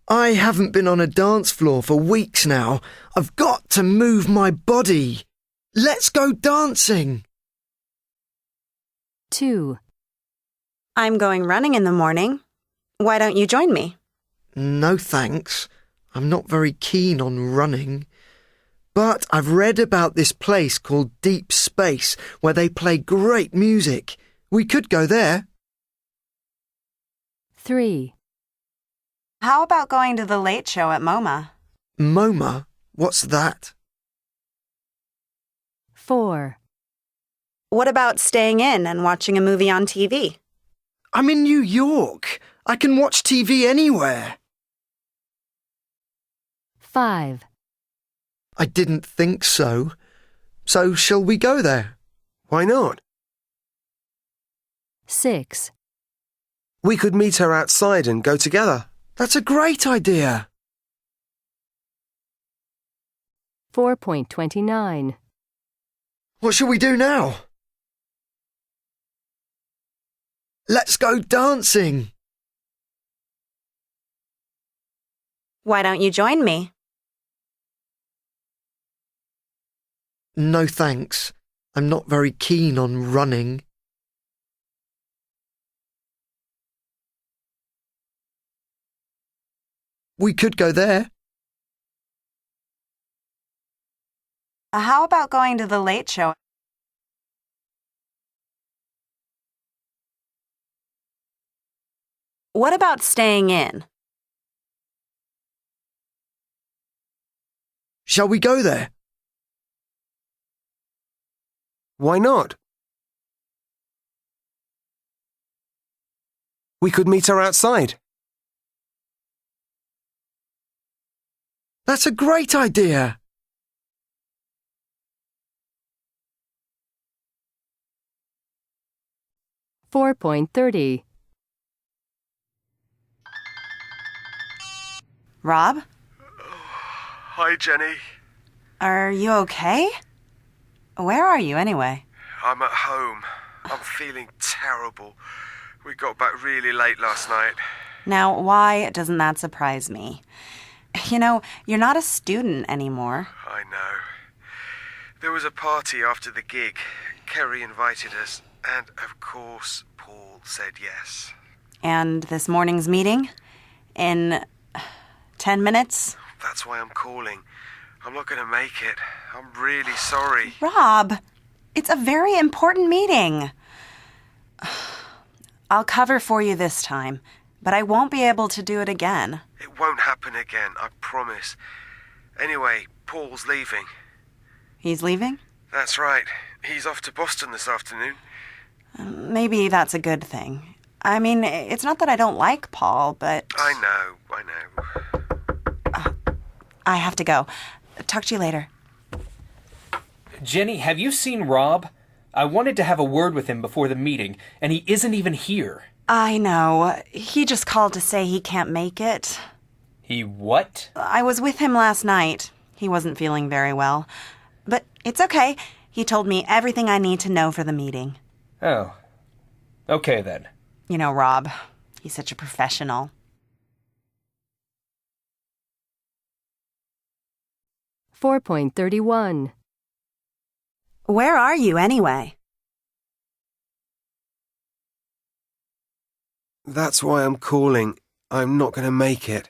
I haven't been on a dance floor for weeks now. I've got to move my body. Let's go dancing. 2. I'm going running in the morning. Why don't you join me? No thanks. I'm not very keen on running. But I've read about this place called Deep Space where they play great music. We could go there. 3. How about going to the late show at MoMA? MoMA? What's that? 4. What about staying in and watching a movie on TV? I'm in New York. I can watch TV anywhere. 5. I didn't think so. So shall we go there? Why not? 6. We could meet her outside and go together. That's a great idea. 4.29. What shall we do now? Let's go dancing. Why don't you join me? No thanks. I'm not very keen on running. We could go there. How about going to the late show? What about staying in? Shall we go there? Why not? We could meet her outside. That's a great idea. $4.30. Rob? Hi, Jenny. Are you okay? Where are you anyway? I'm at home. I'm feeling terrible. We got back really late last night. Now, why doesn't that surprise me? You know, you're not a student anymore. I know. There was a party after the gig. Kerry invited us, and of course, Paul said yes. And this morning's meeting? In 10 minutes? That's why I'm calling. I'm not going to make it. I'm really sorry. Rob, it's a very important meeting. I'll cover for you this time, but I won't be able to do it again. It won't happen again, I promise. Anyway, Paul's leaving. He's leaving? That's right. He's off to Boston this afternoon. Maybe that's a good thing. I mean, it's not that I don't like Paul, but... I know. I have to go. Talk to you later. Jenny, have you seen Rob? I wanted to have a word with him before the meeting, and he isn't even here. I know. He just called to say he can't make it. He what? I was with him last night. He wasn't feeling very well. But it's okay. He told me everything I need to know for the meeting. Oh. Okay, then. You know, Rob, he's such a professional. 4.31. Where are you anyway? That's why I'm calling. I'm not going to make it.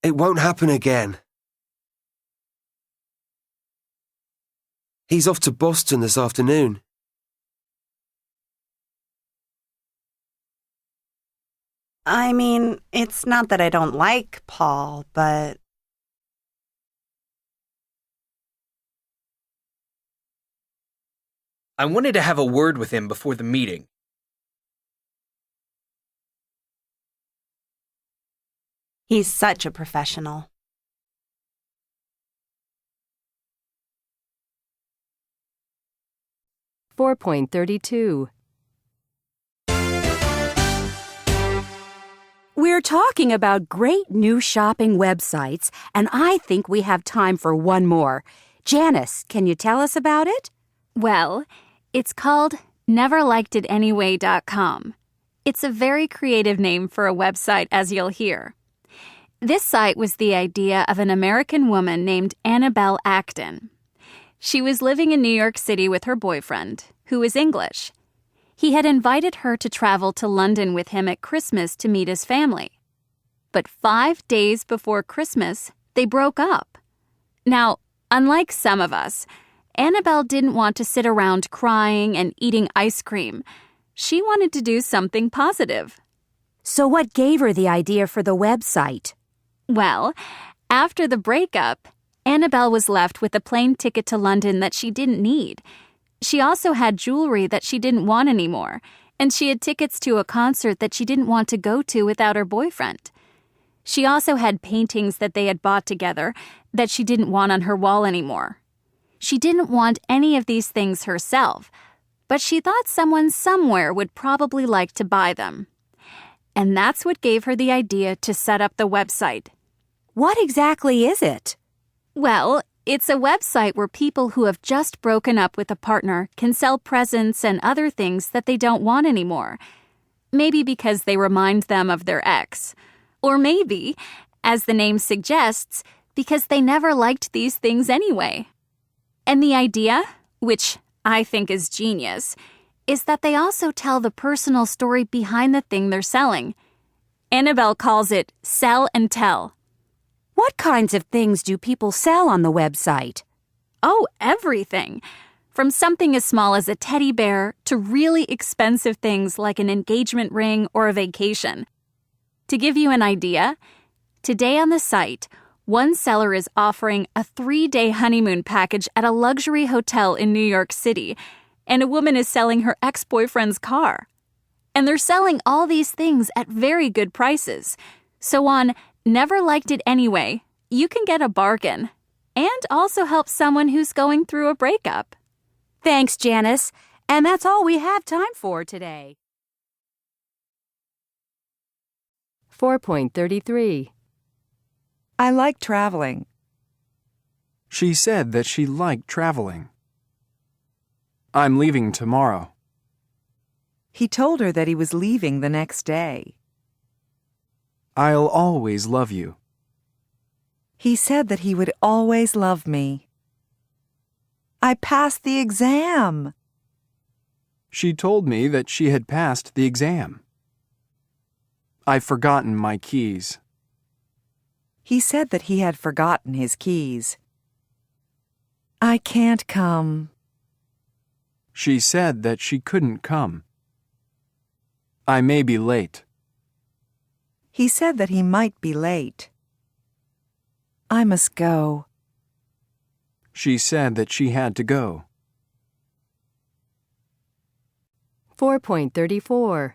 It won't happen again. He's off to Boston this afternoon. I mean, it's not that I don't like Paul, but... I wanted to have a word with him before the meeting. He's such a professional. $4.32. We're talking about great new shopping websites, and I think we have time for one more. Janice, can you tell us about it? Well, it's called neverlikedItanyway.com. It's a very creative name for a website, as you'll hear. This site was the idea of an American woman named Annabelle Acton. She was living in New York City with her boyfriend, who was English. He had invited her to travel to London with him at Christmas to meet his family. But 5 days before Christmas, they broke up. Now, unlike some of us, Annabelle didn't want to sit around crying and eating ice cream. She wanted to do something positive. So what gave her the idea for the website? Well, after the breakup, Annabelle was left with a plane ticket to London that she didn't need. She also had jewelry that she didn't want anymore, and she had tickets to a concert that she didn't want to go to without her boyfriend. She also had paintings that they had bought together that she didn't want on her wall anymore. She didn't want any of these things herself, but she thought someone somewhere would probably like to buy them. And that's what gave her the idea to set up the website. What exactly is it? Well, it's a website where people who have just broken up with a partner can sell presents and other things that they don't want anymore. Maybe because they remind them of their ex. Or maybe, as the name suggests, because they never liked these things anyway. And the idea, which I think is genius, is that they also tell the personal story behind the thing they're selling. Annabelle calls it sell and tell. What kinds of things do people sell on the website? Oh, everything. From something as small as a teddy bear to really expensive things like an engagement ring or a vacation. To give you an idea, today on the site, one seller is offering a 3-day honeymoon package at a luxury hotel in New York City, and a woman is selling her ex-boyfriend's car. And they're selling all these things at very good prices. So on Never Liked It Anyway, you can get a bargain and also help someone who's going through a breakup. Thanks, Janice. And that's all we have time for today. 4.33. I like traveling. She said that she liked traveling. I'm leaving tomorrow. He told her that he was leaving the next day. I'll always love you. He said that he would always love me. I passed the exam. She told me that she had passed the exam. I've forgotten my keys. He said that he had forgotten his keys. I can't come. She said that she couldn't come. I may be late. He said that he might be late. I must go. She said that she had to go. 4.34.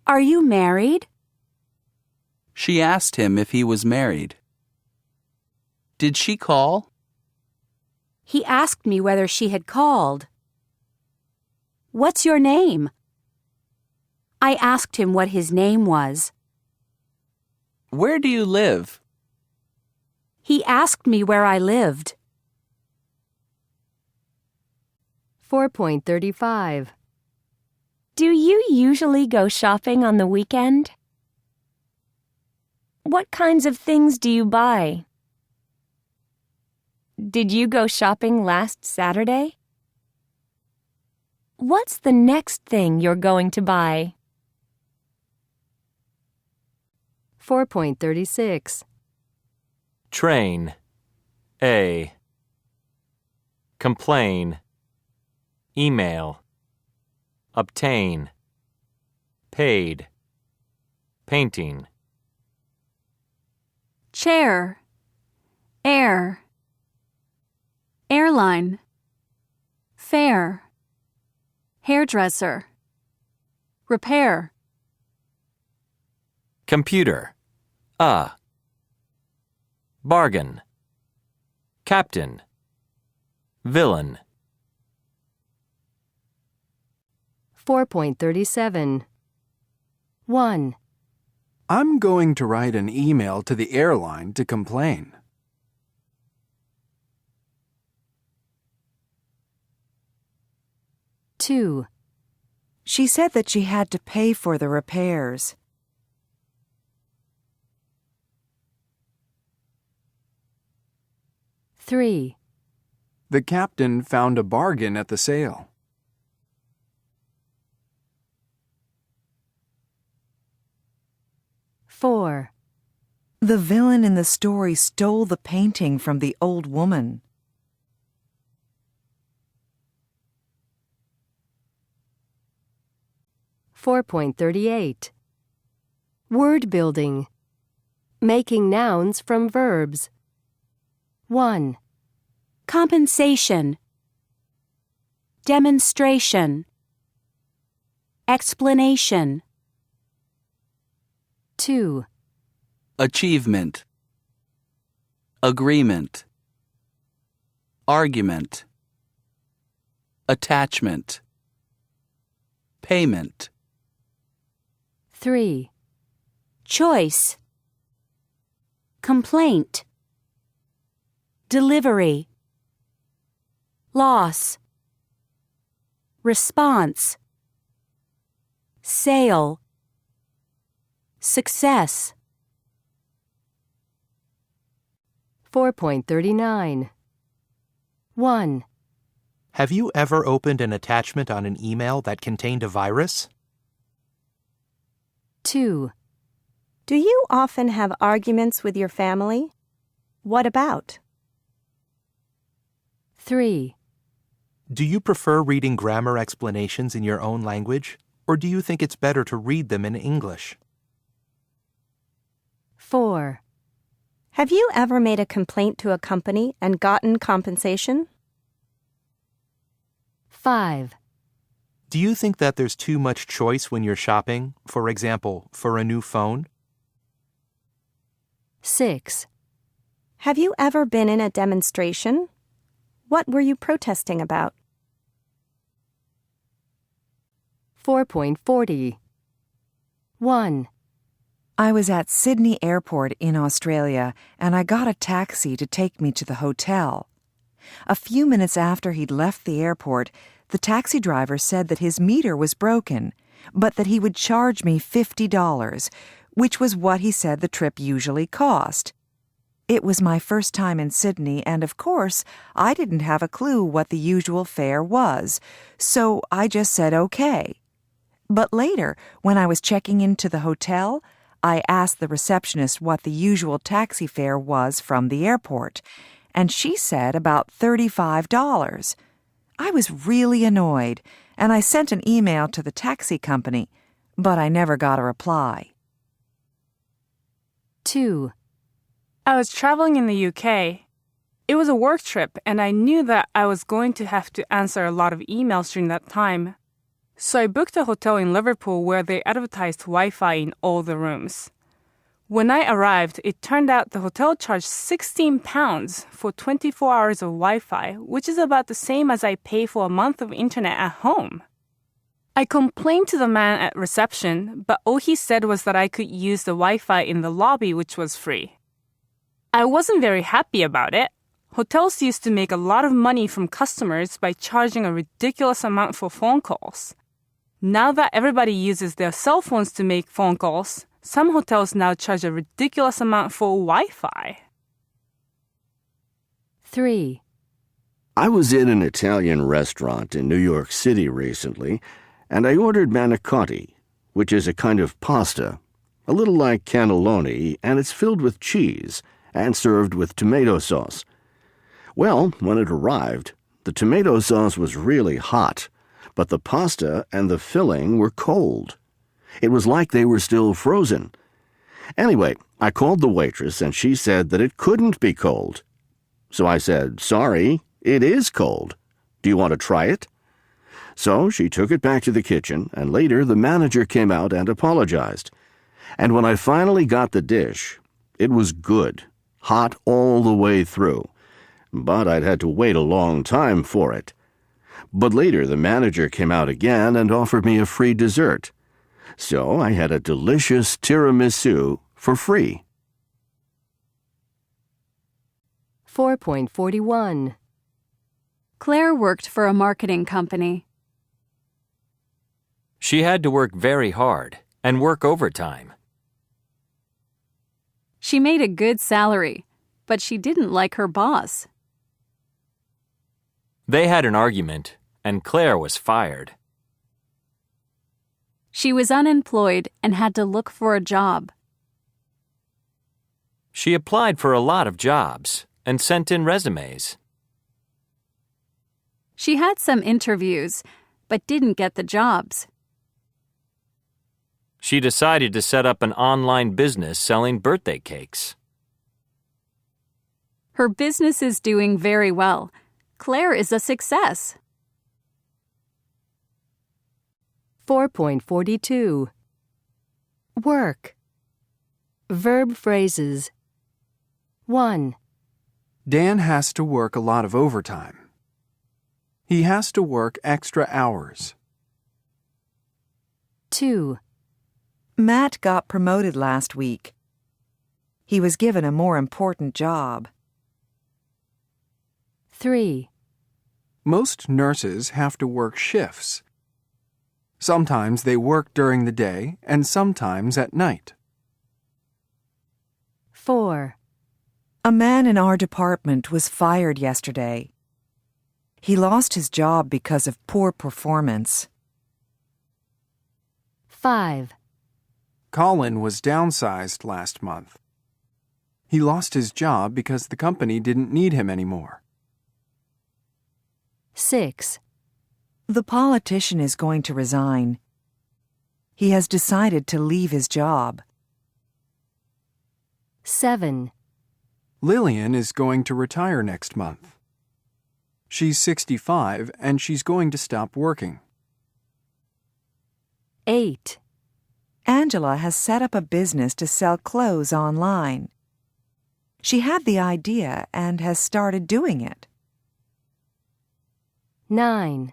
Are you married? She asked him if he was married. Did she call? He asked me whether she had called. What's your name? I asked him what his name was. Where do you live? He asked me where I lived. 4.35. Do you usually go shopping on the weekend? What kinds of things do you buy? Did you go shopping last Saturday? What's the next thing you're going to buy? 4.36. Train. A. Complain. Email. Obtain. Paid. Painting. Chair. Air. Airline. Fare. Hairdresser. Repair. Computer. Bargain. Captain. Villain. 4.37. 1. I'm going to write an email to the airline to complain. 2. She said that she had to pay for the repairs. 3. The captain found a bargain at the sale. 4. The villain in the story stole the painting from the old woman. 4.38. Word building. Making nouns from verbs. 1. Compensation. Demonstration. Explanation. 2. Achievement. Agreement. Argument. Attachment. Payment. 3. Choice. Complaint. Delivery. Loss. Response. Sale. Success. 4.39. 1. Have you ever opened an attachment on an email that contained a virus? 2. Do you often have arguments with your family? What about? 3. Do you prefer reading grammar explanations in your own language, or do you think it's better to read them in English? 4. Have you ever made a complaint to a company and gotten compensation? 5. Do you think that there's too much choice when you're shopping, for example, for a new phone? 6. Have you ever been in a demonstration? What were you protesting about? 4.40. 1. I was at Sydney Airport in Australia, and I got a taxi to take me to the hotel. A few minutes after he'd left the airport, the taxi driver said that his meter was broken, but that he would charge me $50, which was what he said the trip usually cost. It was my first time in Sydney, and of course, I didn't have a clue what the usual fare was, so I just said okay. But later, when I was checking into the hotel, I asked the receptionist what the usual taxi fare was from the airport, and she said about $35. I was really annoyed, and I sent an email to the taxi company, but I never got a reply. 2. I was traveling in the UK. It was a work trip, and I knew that I was going to have to answer a lot of emails during that time. So I booked a hotel in Liverpool where they advertised Wi-Fi in all the rooms. When I arrived, it turned out the hotel charged £16 for 24 hours of Wi-Fi, which is about the same as I pay for a month of internet at home. I complained to the man at reception, but all he said was that I could use the Wi-Fi in the lobby, which was free. I wasn't very happy about it. Hotels used to make a lot of money from customers by charging a ridiculous amount for phone calls. Now that everybody uses their cell phones to make phone calls, Some hotels now charge a ridiculous amount for Wi-Fi. 3. I was in an Italian restaurant in New York City recently, and I ordered manicotti, which is a kind of pasta, a little like cannelloni, and it's filled with cheese and served with tomato sauce. Well, when it arrived, the tomato sauce was really hot, but the pasta and the filling were cold. It was like they were still frozen. Anyway, I called the waitress, and she said that it couldn't be cold. So I said, "Sorry, it is cold. Do you want to try it?" So she took it back to the kitchen, and later the manager came out and apologized. And when I finally got the dish, it was good, hot all the way through. But I'd had to wait a long time for it. But later the manager came out again and offered me a free dessert. So I had a delicious tiramisu for free. 4.41. Claire worked for a marketing company. She had to work very hard and work overtime. She made a good salary, but she didn't like her boss. They had an argument, and Claire was fired. She was unemployed and had to look for a job. She applied for a lot of jobs and sent in resumes. She had some interviews, but didn't get the jobs. She decided to set up an online business selling birthday cakes. Her business is doing very well. Claire is a success. 4.42. Work. Verb phrases. 1. Dan has to work a lot of overtime. He has to work extra hours. 2. Matt got promoted last week. He was given a more important job. 3. Most nurses have to work shifts. Sometimes they work during the day and sometimes at night. 4. A man in our department was fired yesterday. He lost his job because of poor performance. 5. Colin was downsized last month. He lost his job because the company didn't need him anymore. 6. The politician is going to resign. He has decided to leave his job. 7. Lillian is going to retire next month. She's 65 and she's going to stop working. 8. Angela has set up a business to sell clothes online. She had the idea and has started doing it. 9.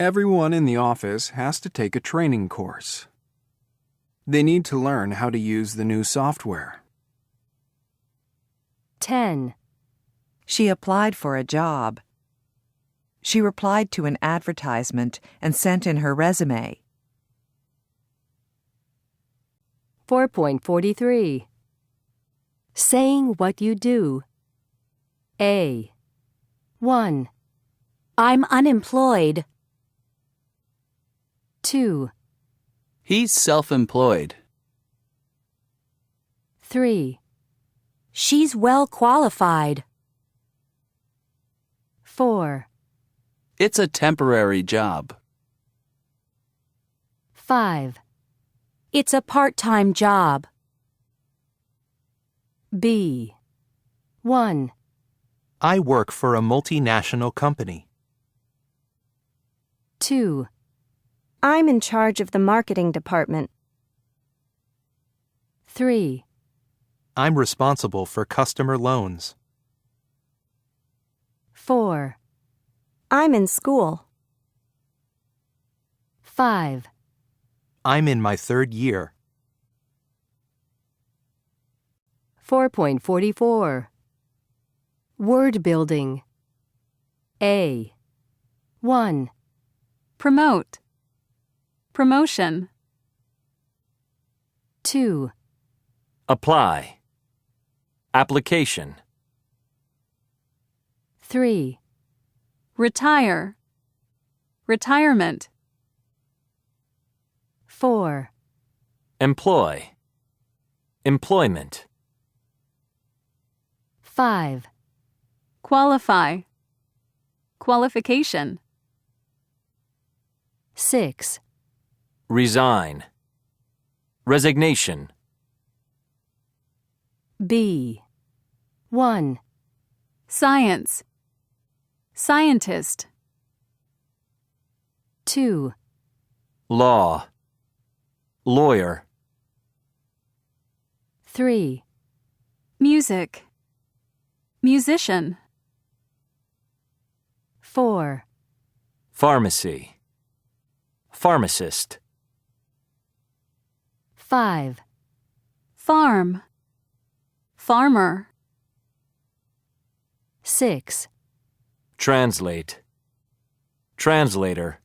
Everyone in the office has to take a training course. They need to learn how to use the new software. 10. She applied for a job. She replied to an advertisement and sent in her resume. 4.43. Saying what you do. A. 1. I'm unemployed. 2. He's self-employed. 3. She's well qualified. 4. It's a temporary job. 5. It's a part-time job. B. 1. I work for a multinational company. 2. I'm in charge of the marketing department. 3. I'm responsible for customer loans. 4. I'm in school. 5. I'm in my 3rd year. 4.44. Word building. A. 1. Promote. Promotion. 2. Apply. Application. 3. Retire. Retirement. 4. Employ. Employment. 5. Qualify. Qualification. 6. Resign. Resignation. B. 1. Science. Scientist. 2. Law. Lawyer. 3. Music. Musician. 4. Pharmacy. Pharmacist. 5. Farm. Farmer. 6. Translate. Translator.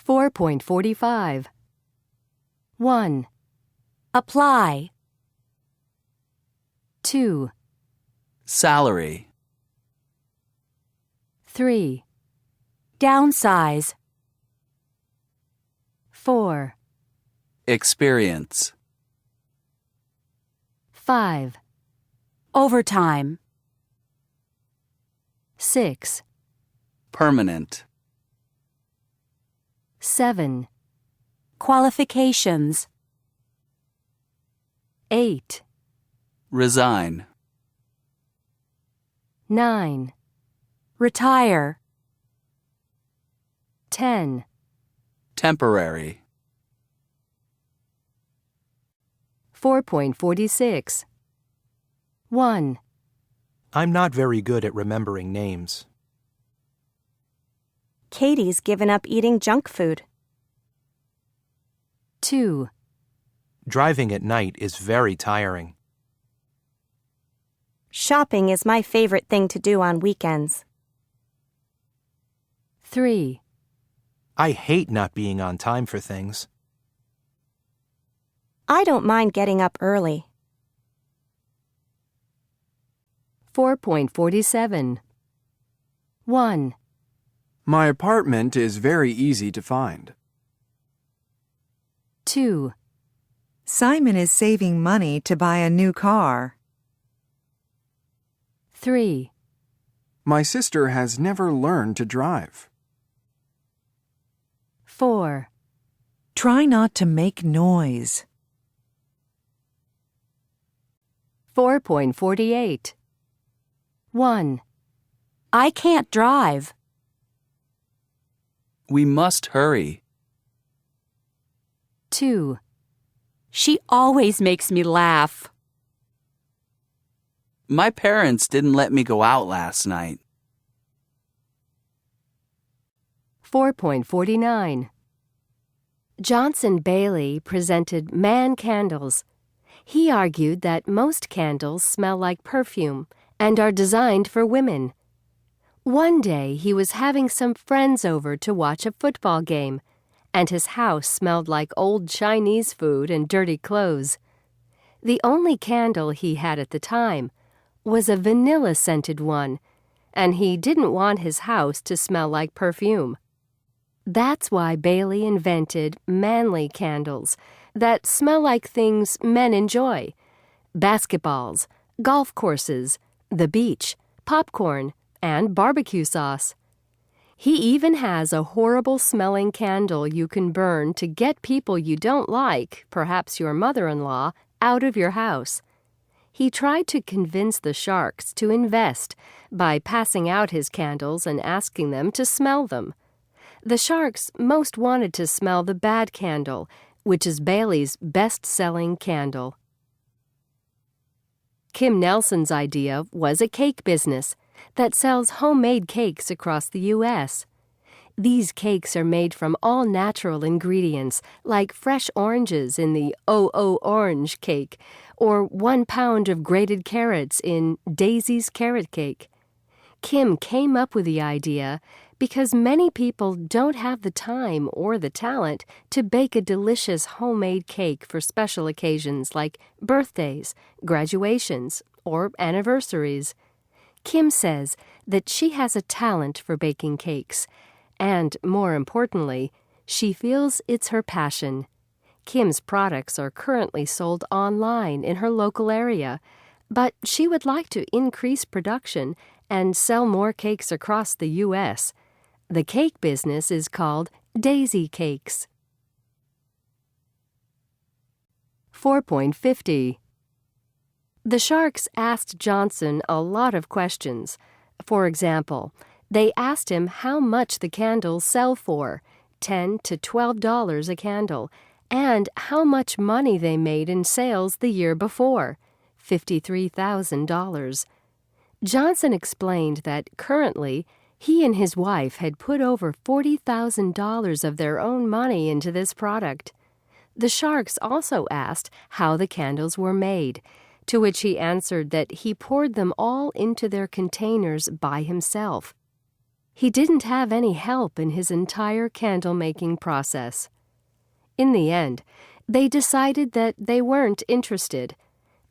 4.45. 1. Apply. 2. Salary. 3. Downsize. 4. Experience. 5. Overtime. 6. Permanent. 7. Qualifications. 8. Resign. 9. Retire. 10. Temporary. 4.46. 1. I'm not very good at remembering names. Katie's given up eating junk food. 2. Driving at night is very tiring. Shopping is my favorite thing to do on weekends. 3. I hate not being on time for things. I don't mind getting up early. 4.47. 1. My apartment is very easy to find. 2. Simon is saving money to buy a new car. 3. My sister has never learned to drive. 4. Try not to make noise. 4.48. 1. I can't drive. We must hurry. 2. She always makes me laugh. My parents didn't let me go out last night. 4.49. Johnson Bailey presented man candles. He argued that most candles smell like perfume and are designed for women. One day he was having some friends over to watch a football game, and his house smelled like old Chinese food and dirty clothes. The only candle he had at the time was a vanilla-scented one, and he didn't want his house to smell like perfume. That's why Bailey invented manly candles that smell like things men enjoy: basketballs, golf courses, the beach, popcorn, and barbecue sauce. He even has a horrible-smelling candle you can burn to get people you don't like, perhaps your mother-in-law, out of your house. He tried to convince the sharks to invest by passing out his candles and asking them to smell them. The sharks most wanted to smell the bad candle, which is Bailey's best-selling candle. Kim Nelson's idea was a cake business that sells homemade cakes across the U.S. These cakes are made from all natural ingredients, like fresh oranges in the O.O. Orange cake, or 1 pound of grated carrots in Daisy's carrot cake. Kim came up with the idea because many people don't have the time or the talent to bake a delicious homemade cake for special occasions like birthdays, graduations, or anniversaries. Kim says that she has a talent for baking cakes, and more importantly, she feels it's her passion. Kim's products are currently sold online in her local area, but she would like to increase production and sell more cakes across the U.S. The cake business is called Daisy Cakes. 4.50. The Sharks asked Johnson a lot of questions. For example, they asked him how much the candles sell for, $10 to $12 a candle, and how much money they made in sales the year before, $53,000. Johnson explained that currently he and his wife had put over $40,000 of their own money into this product. The Sharks also asked how the candles were made, to which he answered that he poured them all into their containers by himself. He didn't have any help in his entire candle-making process. In the end, they decided that they weren't interested.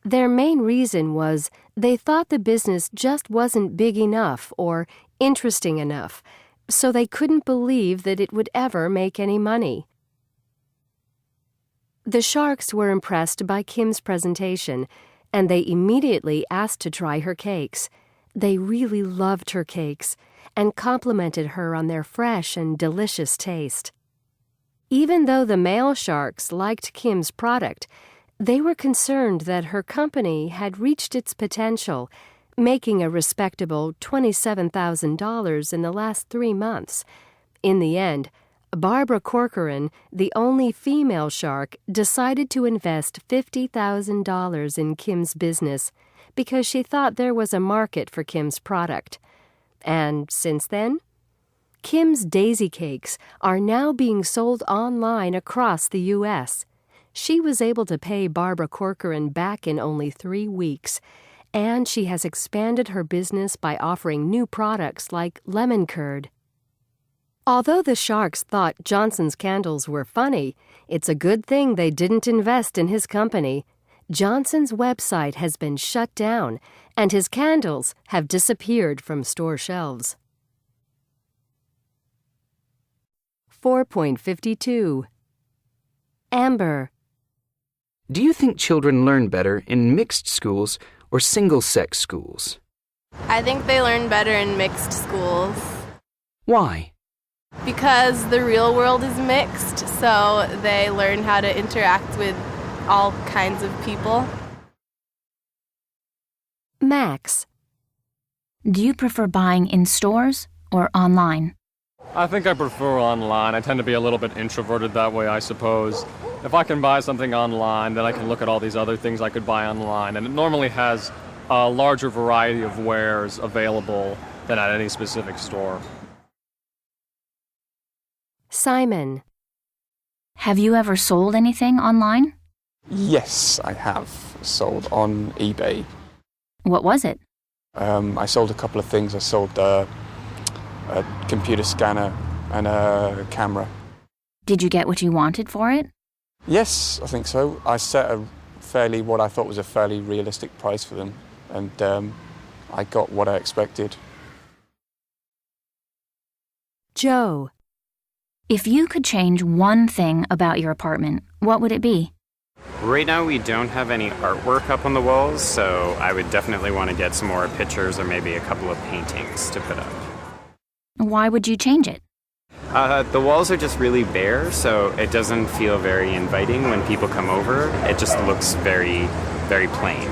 Their main reason was they thought the business just wasn't big enough or interesting enough, so they couldn't believe that it would ever make any money. The Sharks were impressed by Kim's presentation, and they immediately asked to try her cakes. They really loved her cakes and complimented her on their fresh and delicious taste. Even though the male sharks liked Kim's product, they were concerned that her company had reached its potential, making a respectable $27,000 in the last 3 months. In the end, Barbara Corcoran, the only female shark, decided to invest $50,000 in Kim's business because she thought there was a market for Kim's product. And since then, Kim's Daisy Cakes are now being sold online across the U.S. She was able to pay Barbara Corcoran back in only 3 weeks, and she has expanded her business by offering new products like lemon curd. Although the Sharks thought Johnson's candles were funny, it's a good thing they didn't invest in his company. Johnson's website has been shut down, and his candles have disappeared from store shelves. 4.52. Amber. Do you think children learn better in mixed schools or single-sex schools? I think they learn better in mixed schools. Why? Because the real world is mixed, so they learn how to interact with all kinds of people. Max. Do you prefer buying in stores or online? I think I prefer online. I tend to be a little bit introverted that way, I suppose. If I can buy something online, then I can look at all these other things I could buy online, and it normally has a larger variety of wares available than at any specific store. Simon. Have you ever sold anything online? Yes, I have sold on eBay. What was it? I sold a couple of things. I sold a computer scanner and a camera. Did you get what you wanted for it? Yes, I think so. I set what I thought was a fairly realistic price for them, and I got what I expected. Joe. If you could change one thing about your apartment, what would it be? Right now we don't have any artwork up on the walls, so I would definitely want to get some more pictures or maybe a couple of paintings to put up. Why would you change it? The walls are just really bare, so it doesn't feel very inviting when people come over. It just looks very, very plain.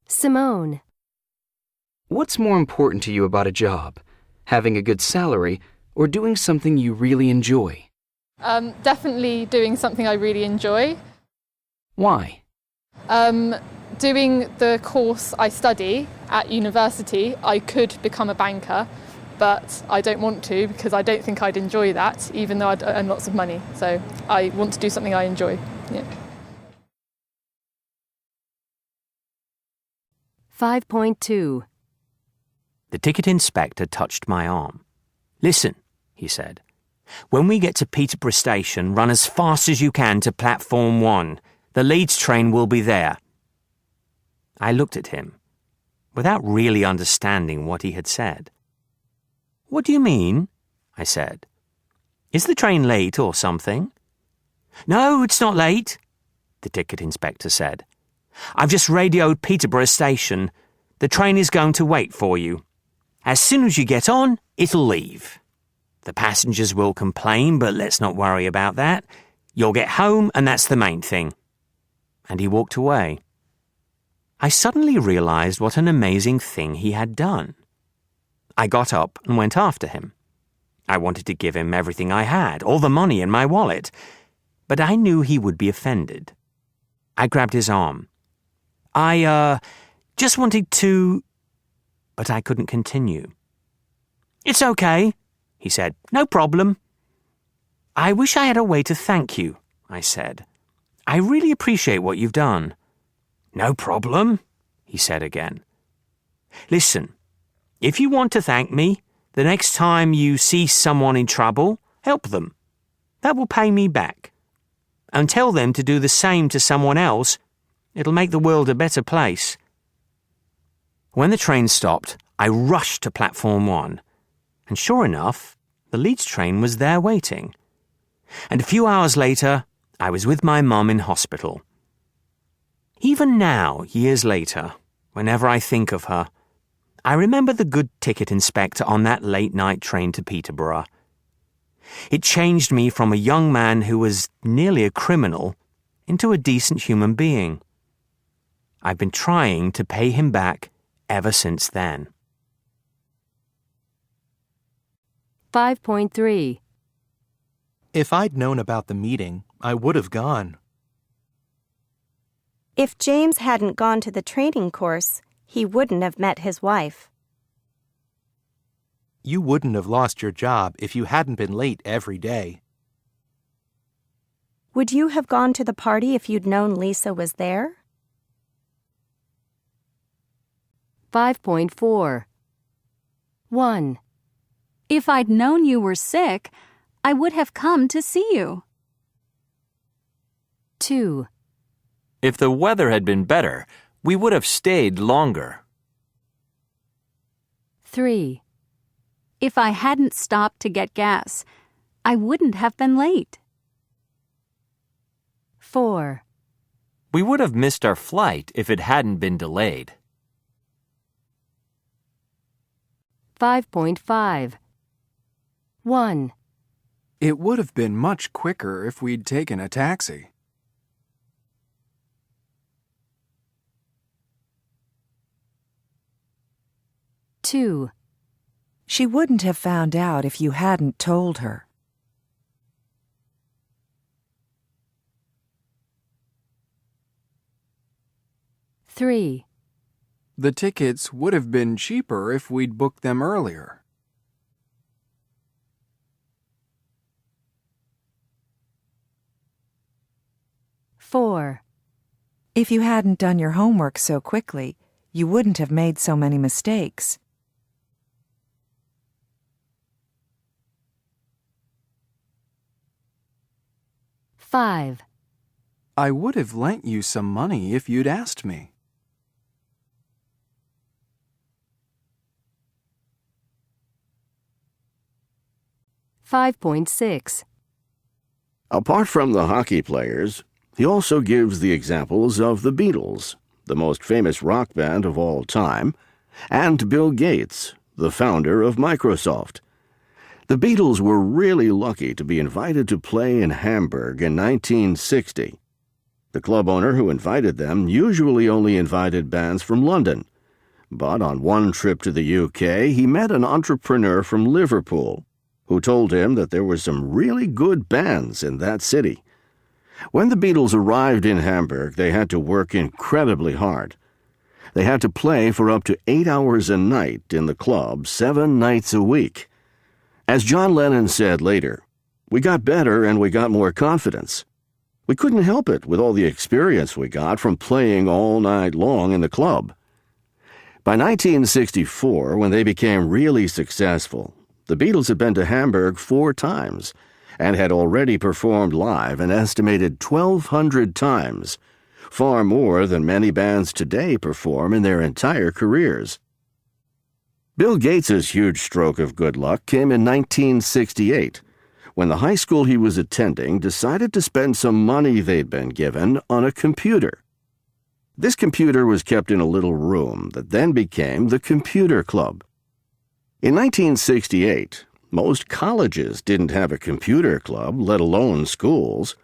Simone. What's more important to you about a job? Having a good salary or doing something you really enjoy? Definitely doing something I really enjoy. Why? Doing the course I study at university, I could become a banker, but I don't want to because I don't think I'd enjoy that, even though I'd earn lots of money. So I want to do something I enjoy. Yeah. 5.2. The ticket inspector touched my arm. "Listen," he said. "When we get to Peterborough Station, run as fast as you can to platform 1. The Leeds train will be there." I looked at him, without really understanding what he had said. "What do you mean?" I said. "Is the train late or something?" "No, it's not late," the ticket inspector said. "I've just radioed Peterborough Station. The train is going to wait for you. As soon as you get on, it'll leave. The passengers will complain, but let's not worry about that. You'll get home, and that's the main thing." And he walked away. I suddenly realized what an amazing thing he had done. I got up and went after him. I wanted to give him everything I had, all the money in my wallet, but I knew he would be offended. I grabbed his arm. I just wanted to... But I couldn't continue. "It's okay," he said. "No problem." "I wish I had a way to thank you," I said. "I really appreciate what you've done." "No problem," he said again. "Listen, if you want to thank me, the next time you see someone in trouble, help them. That will pay me back. And tell them to do the same to someone else. It'll make the world a better place." When the train stopped, I rushed to platform 1. And sure enough, the Leeds train was there waiting. And a few hours later, I was with my mum in hospital. Even now, years later, whenever I think of her, I remember the good ticket inspector on that late-night train to Peterborough. It changed me from a young man who was nearly a criminal into a decent human being. I've been trying to pay him back ever since then. 5.3. If I'd known about the meeting, I would have gone. If James hadn't gone to the training course, he wouldn't have met his wife. You wouldn't have lost your job if you hadn't been late every day. Would you have gone to the party if you'd known Lisa was there? 5.4. 1. If I'd known you were sick, I would have come to see you. 2. If the weather had been better, we would have stayed longer. 3. If I hadn't stopped to get gas, I wouldn't have been late. 4. We would have missed our flight if it hadn't been delayed. 5.5. 1. It would have been much quicker if we'd taken a taxi. 2. She wouldn't have found out if you hadn't told her. 3. The tickets would have been cheaper if we'd booked them earlier. 4. If you hadn't done your homework so quickly, you wouldn't have made so many mistakes. 5. I would have lent you some money if you'd asked me. 5.6. Apart from the hockey players, he also gives the examples of the Beatles, the most famous rock band of all time, and Bill Gates, the founder of Microsoft. The Beatles were really lucky to be invited to play in Hamburg in 1960. The club owner who invited them usually only invited bands from London, but on one trip to the UK, he met an entrepreneur from Liverpool who told him that there were some really good bands in that city. When the Beatles arrived in Hamburg, they had to work incredibly hard. They had to play for up to 8 hours a night in the club 7 nights a week. As John Lennon said later, "We got better and we got more confidence. We couldn't help it with all the experience we got from playing all night long in the club." By 1964, when they became really successful, the Beatles had been to Hamburg 4 times and had already performed live an estimated 1,200 times, far more than many bands today perform in their entire careers. Bill Gates's huge stroke of good luck came in 1968, when the high school he was attending decided to spend some money they'd been given on a computer. This computer was kept in a little room that then became the Computer Club. In 1968, most colleges didn't have a computer club, let alone schools.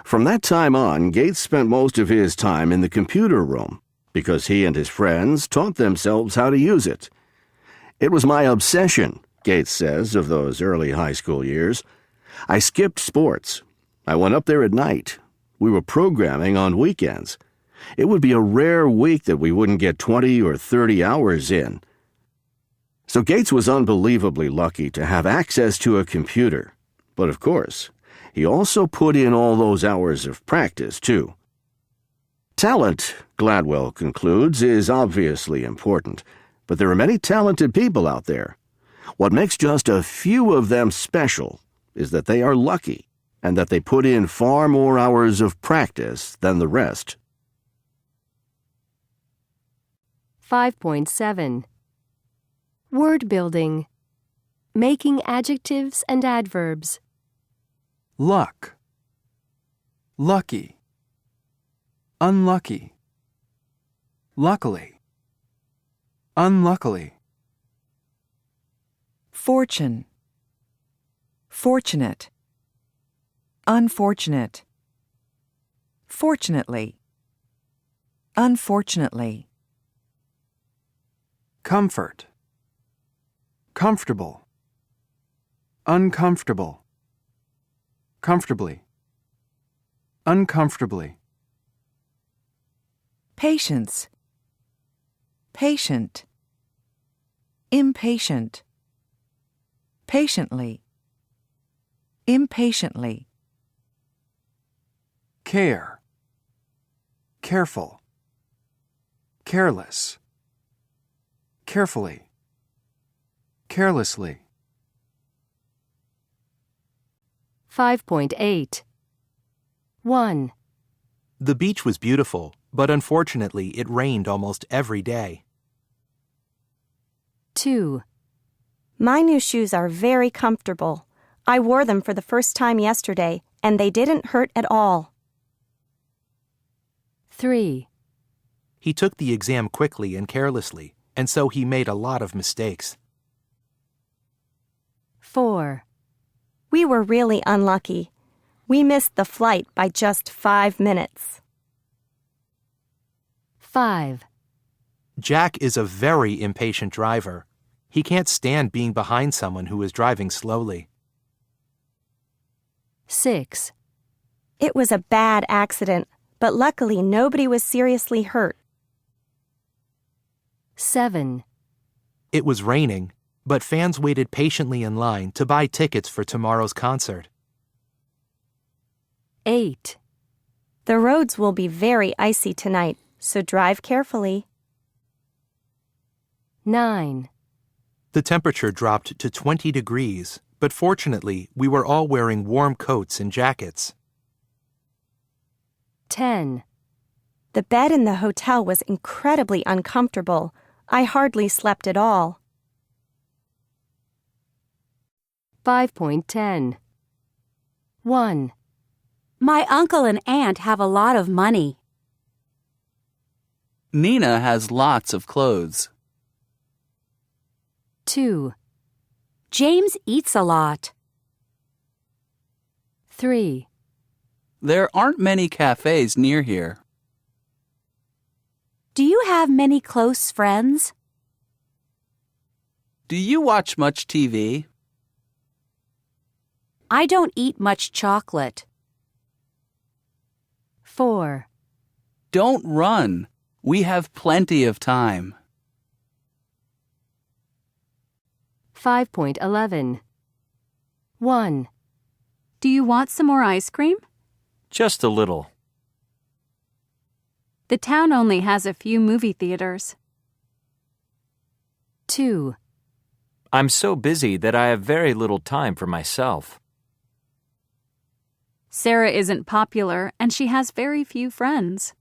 From that time on, Gates spent most of his time in the computer room because he and his friends taught themselves how to use it. It was my obsession, Gates says of those early high school years. I skipped sports. I went up there at night. We were programming on weekends. It would be a rare week that we wouldn't get 20 or 30 hours in. So Gates was unbelievably lucky to have access to a computer. But of course, he also put in all those hours of practice, too. Talent, Gladwell concludes, is obviously important, but there are many talented people out there. What makes just a few of them special is that they are lucky and that they put in far more hours of practice than the rest. 5.7 Word building. Making adjectives and adverbs. Luck. Lucky. Unlucky. Luckily. Unluckily. Fortune. Fortunate. Unfortunate. Fortunately. Unfortunately. Comfort. Comfortable. Uncomfortable. Comfortably. Uncomfortably. Patience. Patient. Impatient. Patiently. Impatiently. Care. Careful. Careless. Carefully. Carelessly. 5.8 1. The beach was beautiful, but unfortunately it rained almost every day. 2. My new shoes are very comfortable. I wore them for the first time yesterday, and they didn't hurt at all. 3. He took the exam quickly and carelessly, and so he made a lot of mistakes. 4. We were really unlucky. We missed the flight by just 5 minutes. 5. Jack is a very impatient driver. He can't stand being behind someone who is driving slowly. 6. It was a bad accident, but luckily nobody was seriously hurt. 7. It was raining, but fans waited patiently in line to buy tickets for tomorrow's concert. 8. The roads will be very icy tonight, so drive carefully. 9. The temperature dropped to 20 degrees, but fortunately, we were all wearing warm coats and jackets. 10. The bed in the hotel was incredibly uncomfortable. I hardly slept at all. 5.10 1. My uncle and aunt have a lot of money. Nina has lots of clothes. 2. James eats a lot. 3. There aren't many cafes near here. Do you have many close friends? Do you watch much TV? I don't eat much chocolate. 4. Don't run. We have plenty of time. 5.11 1. Do you want some more ice cream? Just a little. The town only has a few movie theaters. 2. I'm so busy that I have very little time for myself. Sarah isn't popular and she has very few friends.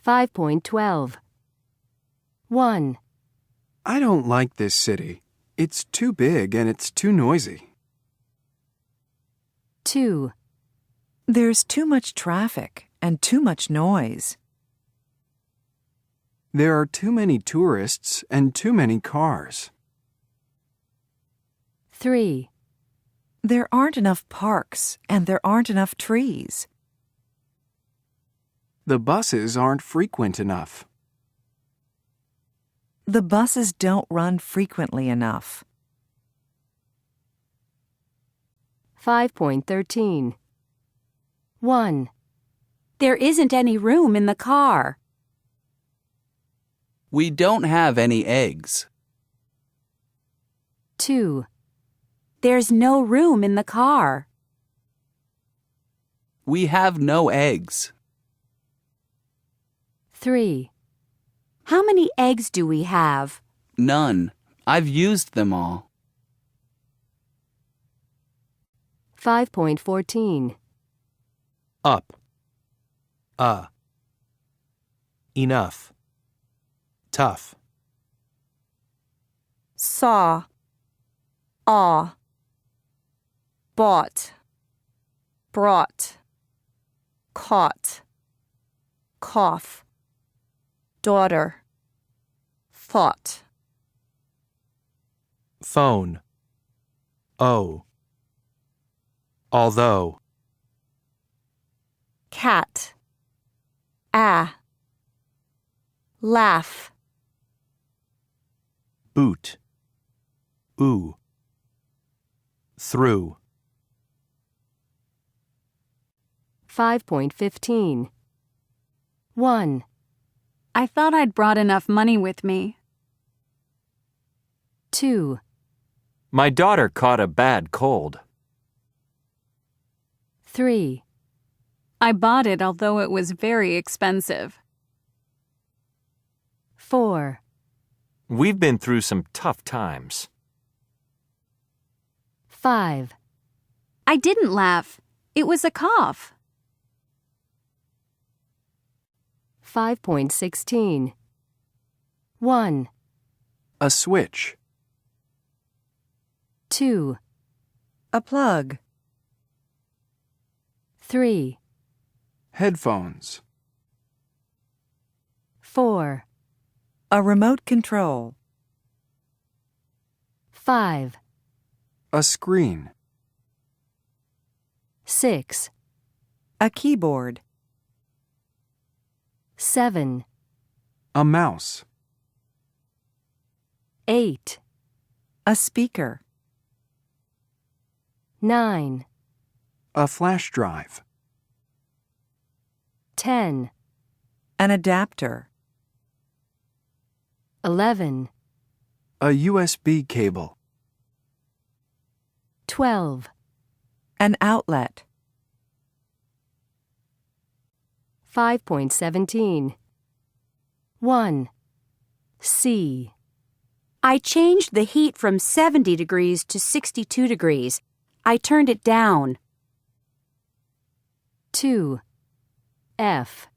5.12. 1. I don't like this city. It's too big and it's too noisy. 2. There's too much traffic and too much noise. There are too many tourists and too many cars. 3. There aren't enough parks and there aren't enough trees. The buses aren't frequent enough. The buses don't run frequently enough. 5.13. 1. There isn't any room in the car. We don't have any eggs. 2. There's no room in the car. We have no eggs. 3. How many eggs do we have? None. I've used them all. 5.14. Up. Enough. Tough. Saw. Awe. Bought. Brought. Caught. Cough. Daughter. Thought. Phone. Although. Cat. Laugh. Boot. Through. 5.15. 1. I thought I'd brought enough money with me. 2. My daughter caught a bad cold. 3. I bought it although it was very expensive. 4. We've been through some tough times. 5. I didn't laugh. It was a cough. 5.16. 1. A switch. 2. A plug. 3. Headphones. 4. A remote control. 5. A screen. 6. A keyboard. 7. A mouse. 8. A speaker. 9. A flash drive. 10. An adapter. 11. A USB cable. 12. An outlet. 5.17. 1. C. I changed the heat from 70 degrees to 62 degrees. I turned it down. 2. F.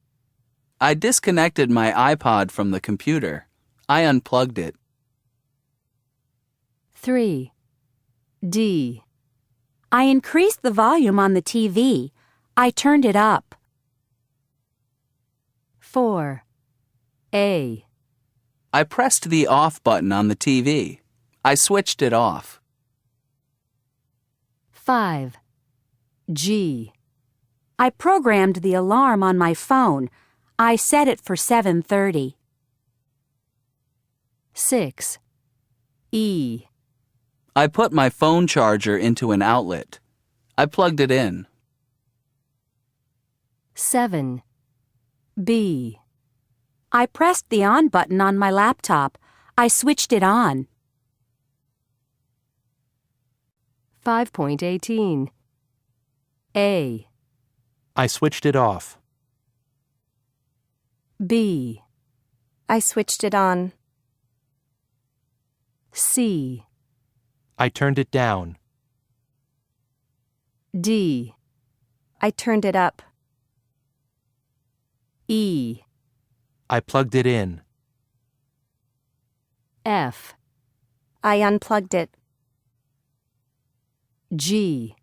I disconnected my iPod from the computer. I unplugged it. 3. D. I increased the volume on the TV. I turned it up. 4. A. I pressed the off button on the TV. I switched it off. 5. G. I programmed the alarm on my phone. I set it for 7:30. 6. E. I put my phone charger into an outlet. I plugged it in. 7. B. I pressed the on button on my laptop. I switched it on. 5.18. A. I switched it off. B. I switched it on. C. I turned it down. D. I turned it up. E. I plugged it in. F. I unplugged it. G.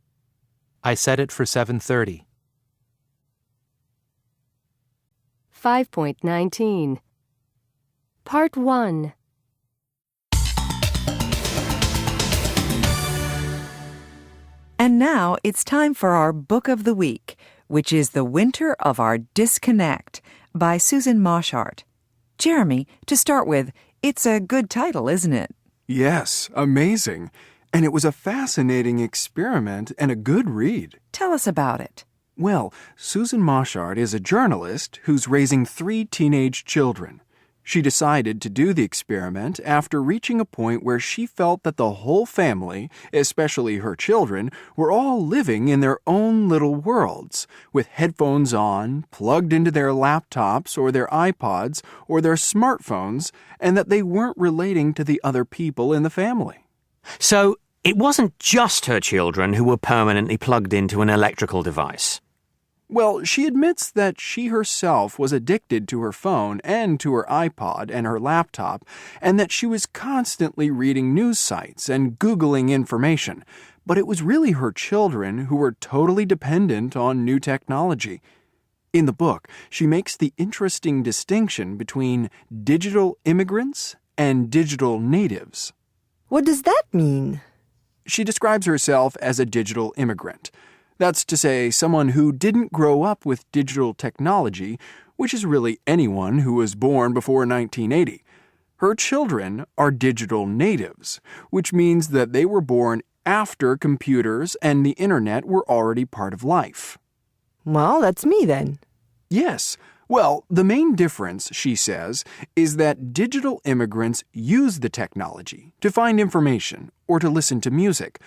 I set it for 7:30. 5.19. Part 1. And now it's time for our Book of the Week, which is The Winter of Our Disconnect by Susan Moshart. Jeremy, to start with, it's a good title, isn't it? Yes, amazing. And it was a fascinating experiment and a good read. Tell us about it. Well, Susan Moshart is a journalist who's raising 3 teenage children. She decided to do the experiment after reaching a point where she felt that the whole family, especially her children, were all living in their own little worlds, with headphones on, plugged into their laptops or their iPods or their smartphones, and that they weren't relating to the other people in the family. So, it wasn't just her children who were permanently plugged into an electrical device. Well, she admits that she herself was addicted to her phone and to her iPod and her laptop, and that she was constantly reading news sites and Googling information. But it was really her children who were totally dependent on new technology. In the book, she makes the interesting distinction between digital immigrants and digital natives. What does that mean? She describes herself as a digital immigrant. That's to say, someone who didn't grow up with digital technology, which is really anyone who was born before 1980. Her children are digital natives, which means that they were born after computers and the internet were already part of life. Well, that's me then. Yes. Well, the main difference, she says, is that digital immigrants use the technology to find information or to listen to music.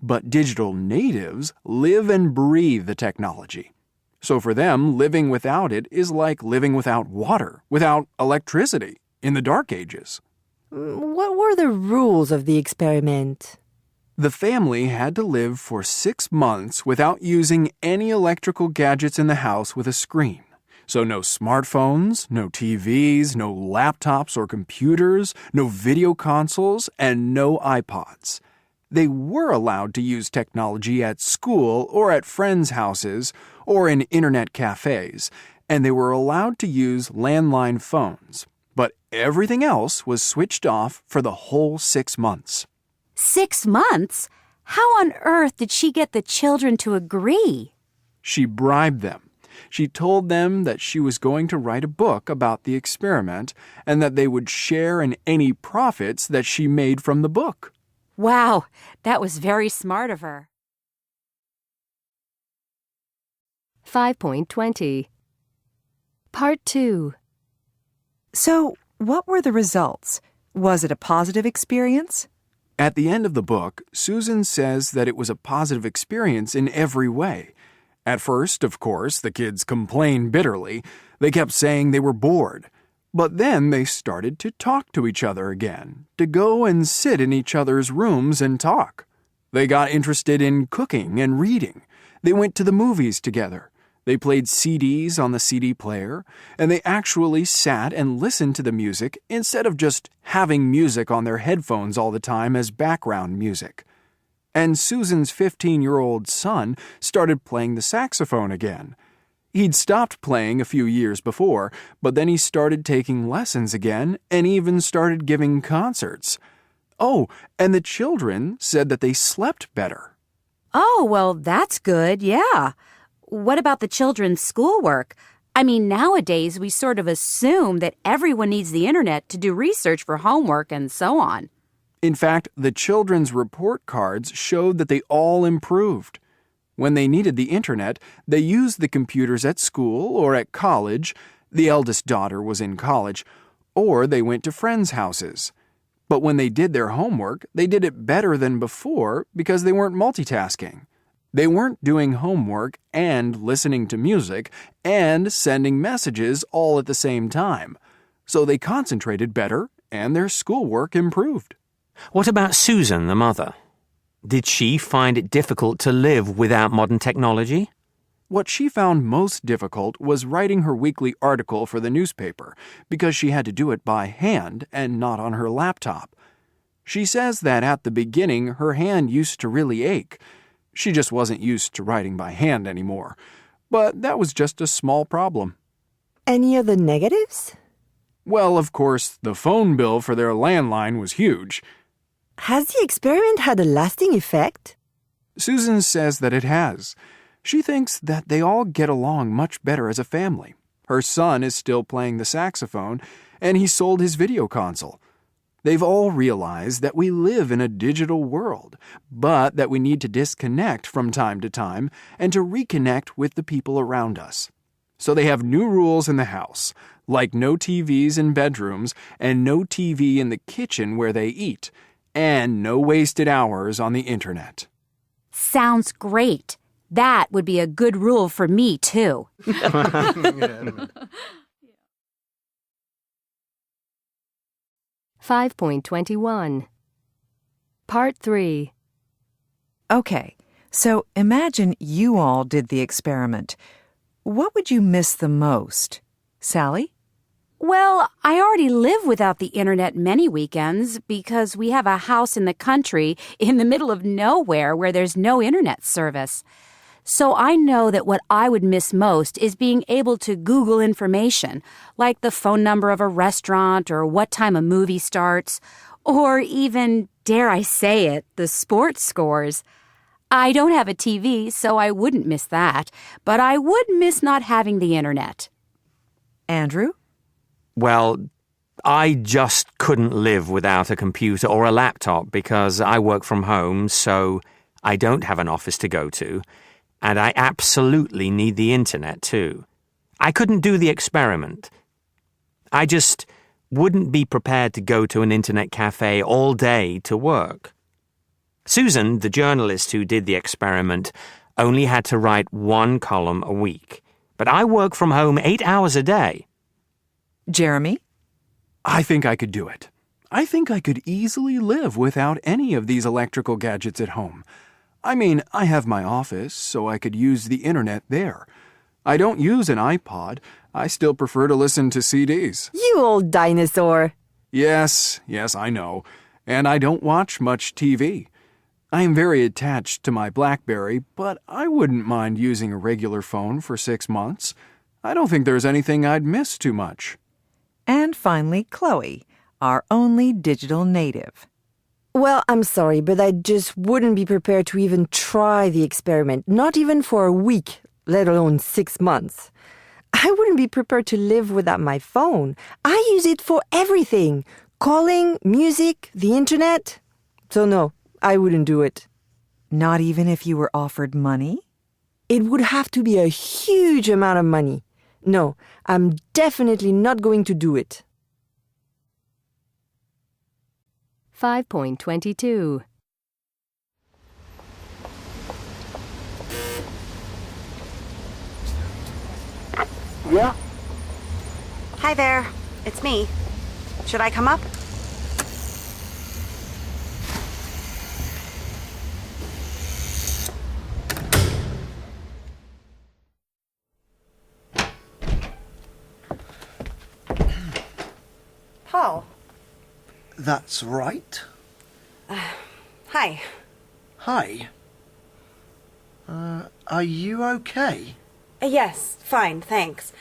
But digital natives live and breathe the technology. So for them, living without it is like living without water, without electricity, in the Dark Ages. What were the rules of the experiment? The family had to live for 6 months without using any electrical gadgets in the house with a screen. So no smartphones, no TVs, no laptops or computers, no video consoles, and no iPods. They were allowed to use technology at school or at friends' houses or in internet cafes, and they were allowed to use landline phones. But everything else was switched off for the whole 6 months. 6 months? How on earth did she get the children to agree? She bribed them. She told them that she was going to write a book about the experiment and that they would share in any profits that she made from the book. Wow, that was very smart of her. 5.20. Part 2. So, what were the results? Was it a positive experience? At the end of the book, Susan says that it was a positive experience in every way. At first, of course, the kids complained bitterly. They kept saying they were bored. But then they started to talk to each other again, to go and sit in each other's rooms and talk. They got interested in cooking and reading. They went to the movies together. They played CDs on the CD player, and they actually sat and listened to the music instead of just having music on their headphones all the time as background music. And Susan's 15-year-old son started playing the saxophone again. He'd stopped playing a few years before, but then he started taking lessons again and even started giving concerts. Oh, and the children said that they slept better. Oh, well, that's good, yeah. What about the children's schoolwork? I mean, nowadays we sort of assume that everyone needs the internet to do research for homework and so on. In fact, the children's report cards showed that they all improved. When they needed the internet, they used the computers at school or at college. The eldest daughter was in college. Or they went to friends' houses. But when they did their homework, they did it better than before because they weren't multitasking. They weren't doing homework and listening to music and sending messages all at the same time. so they concentrated better and their schoolwork improved. What about Susan, the mother? Did she find it difficult to live without modern technology? What she found most difficult was writing her weekly article for the newspaper because she had to do it by hand and not on her laptop. She says that at the beginning her hand used to really ache. She just wasn't used to writing by hand anymore. But that was just a small problem. Any other negatives? Well, of course, the phone bill for their landline was huge. Has the experiment had a lasting effect? Susan says that it has. She thinks that they all get along much better as a family. Her son is still playing the saxophone, and he sold his video console. They've all realized that we live in a digital world, but that we need to disconnect from time to time and to reconnect with the people around us. So they have new rules in the house, like no TVs in bedrooms and no TV in the kitchen where they eat, and no wasted hours on the internet. Sounds great. That would be a good rule for me, too. 5.21 Part 3 Okay, so imagine you all did the experiment. What would you miss the most? Sally? Well, I already live without the internet many weekends because we have a house in the country in the middle of nowhere where there's no internet service. So I know that what I would miss most is being able to Google information, like the phone number of a restaurant or what time a movie starts, or even, dare I say it, the sports scores. I don't have a TV, so I wouldn't miss that, but I would miss not having the internet. Andrew? Well, I just couldn't live without a computer or a laptop because I work from home, so I don't have an office to go to. And I absolutely need the internet, too. I couldn't do the experiment. I just wouldn't be prepared to go to an internet cafe all day to work. Susan, the journalist who did the experiment, only had to write 1 column a week. But I work from home 8 hours a day. Jeremy? I think I could do it. I think I could easily live without any of these electrical gadgets at home. I mean, I have my office, so I could use the internet there. I don't use an iPod. I still prefer to listen to CDs. You old dinosaur. Yes, I know. And I don't watch much TV. I am very attached to my BlackBerry, but I wouldn't mind using a regular phone for 6 months. I don't think there's anything I'd miss too much. And finally, Chloe, our only digital native. Well, I'm sorry, but I just wouldn't be prepared to even try the experiment, not even for a week, let alone 6 months. I wouldn't be prepared to live without my phone. I use it for everything. Calling, music, the internet. So no, I wouldn't do it. Not even if you were offered money? It would have to be a huge amount of money. No, I'm definitely not going to do it. 5.22 Yeah? Hi there. It's me. Should I come up? Paul. That's right. Hi. Hi. Are you okay? Yes, fine, thanks.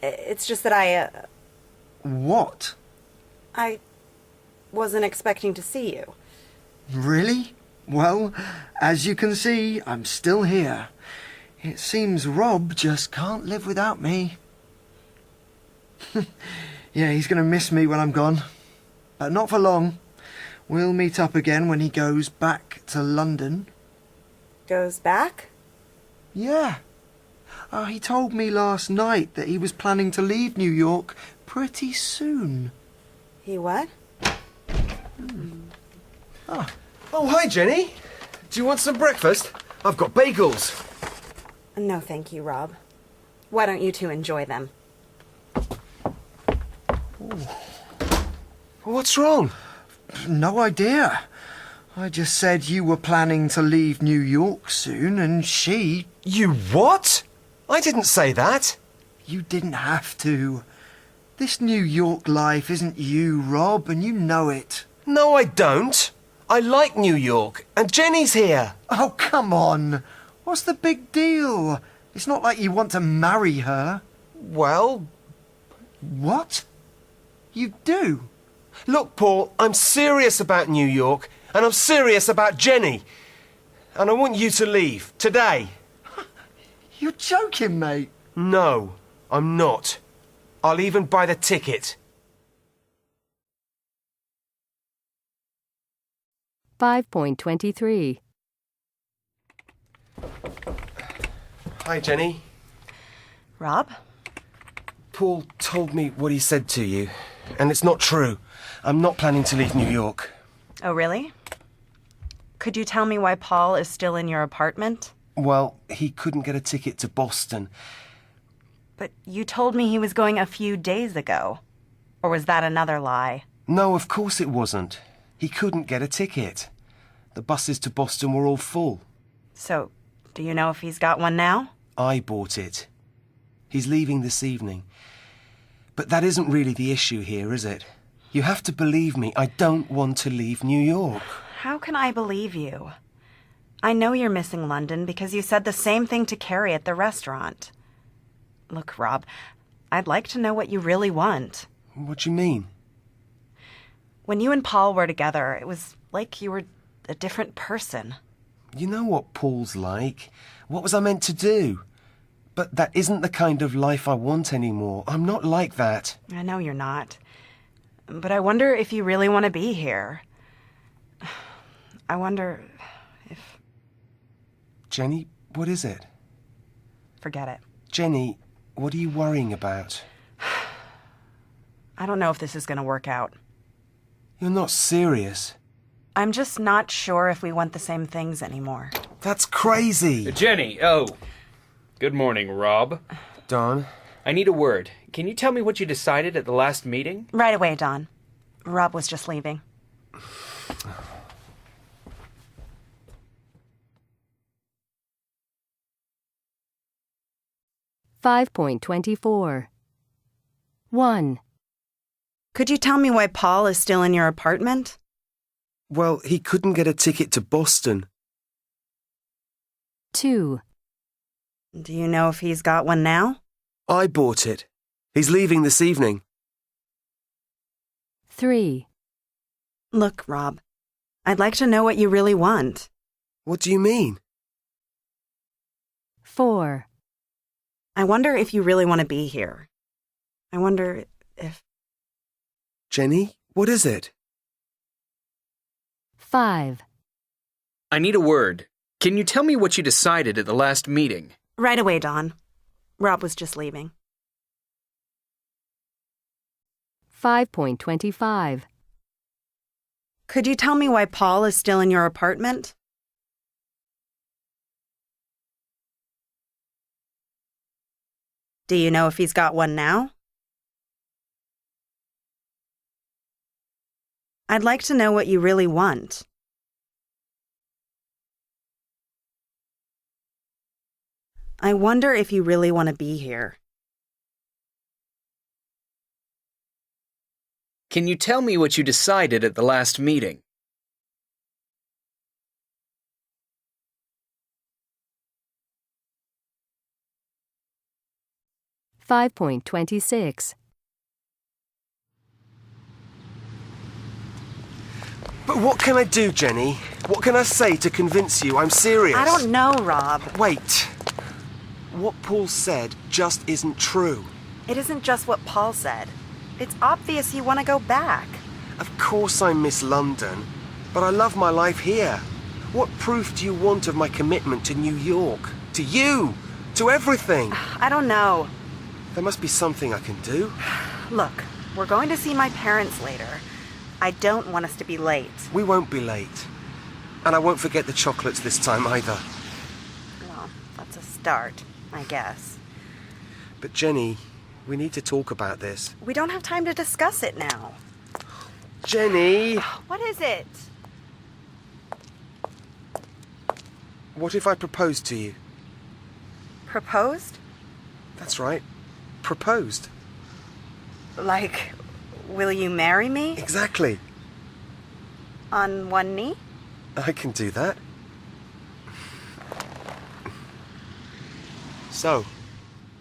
It's just that What? I wasn't expecting to see you. Really? Well, as you can see, I'm still here. It seems Rob just can't live without me. Yeah, he's going to miss me when I'm gone. But not for long. We'll meet up again when he goes back to London. Goes back? Yeah. He told me last night that he was planning to leave New York pretty soon. He what? Oh, hi, Jenny. Do you want some breakfast? I've got bagels. No, thank you, Rob. Why don't you two enjoy them? Ooh, What's wrong? No idea. I just said you were planning to leave New York soon, and she... You what? I didn't say that. You didn't have to. This New York life isn't you, Rob, and you know it. No, I don't. I like New York, and Jenny's here. Oh, come on. What's the big deal? It's not like you want to marry her. Well... What? You do? Look, Paul, I'm serious about New York, and I'm serious about Jenny. And I want you to leave, today. You're joking, mate. No, I'm not. I'll even buy the ticket. 5.23. Hi, Jenny. Rob? Paul told me what he said to you, and it's not true. I'm not planning to leave New York. Oh, really? Could you tell me why Paul is still in your apartment? Well, he couldn't get a ticket to Boston. But you told me he was going a few days ago. Or was that another lie? No, of course it wasn't. He couldn't get a ticket. The buses to Boston were all full. So, do you know if he's got one now? I bought it. He's leaving this evening. But that isn't really the issue here, is it? You have to believe me, I don't want to leave New York. How can I believe you? I know you're missing London because you said the same thing to Carrie at the restaurant. Look, Rob, I'd like to know what you really want. What do you mean? When you and Paul were together, it was like you were a different person. You know what Paul's like. What was I meant to do? But that isn't the kind of life I want anymore. I'm not like that. I know you're not. But I wonder if you really want to be here. I wonder if... Jenny, what is it? Forget it. Jenny, what are you worrying about? I don't know if this is going to work out. You're not serious. I'm just not sure if we want the same things anymore. That's crazy. Jenny, oh. Good morning, Rob. Don? I need a word. Can you tell me what you decided at the last meeting? Right away, Don. Rob was just leaving. (5.24) 1. Could you tell me why Paul is still in your apartment? Well, he couldn't get a ticket to Boston. 2. Do you know if he's got one now? I bought it. He's leaving this evening. 3. Look, Rob, I'd like to know what you really want. What do you mean? 4. I wonder if you really want to be here. I wonder if... Jenny, what is it? 5. I need a word. Can you tell me what you decided at the last meeting? Right away, Don. Rob was just leaving. 5.25 Could you tell me why Paul is still in your apartment? Do you know if he's got one now? I'd like to know what you really want. I wonder if you really want to be here. Can you tell me what you decided at the last meeting? (5.26) But what can I do, Jenny? What can I say to convince you I'm serious? I don't know, Rob. Wait. What Paul said just isn't true. It isn't just what Paul said. It's obvious you want to go back. Of course I miss London, but I love my life here. What proof do you want of my commitment to New York? To you? To everything? I don't know. There must be something I can do. Look, we're going to see my parents later. I don't want us to be late. We won't be late. And I won't forget the chocolates this time either. Well, that's a start, I guess. But Jenny, we need to talk about this. We don't have time to discuss it now. Jenny! What is it? What if I proposed to you? Proposed? That's right. Proposed. Like, will you marry me? Exactly. On one knee? I can do that. So,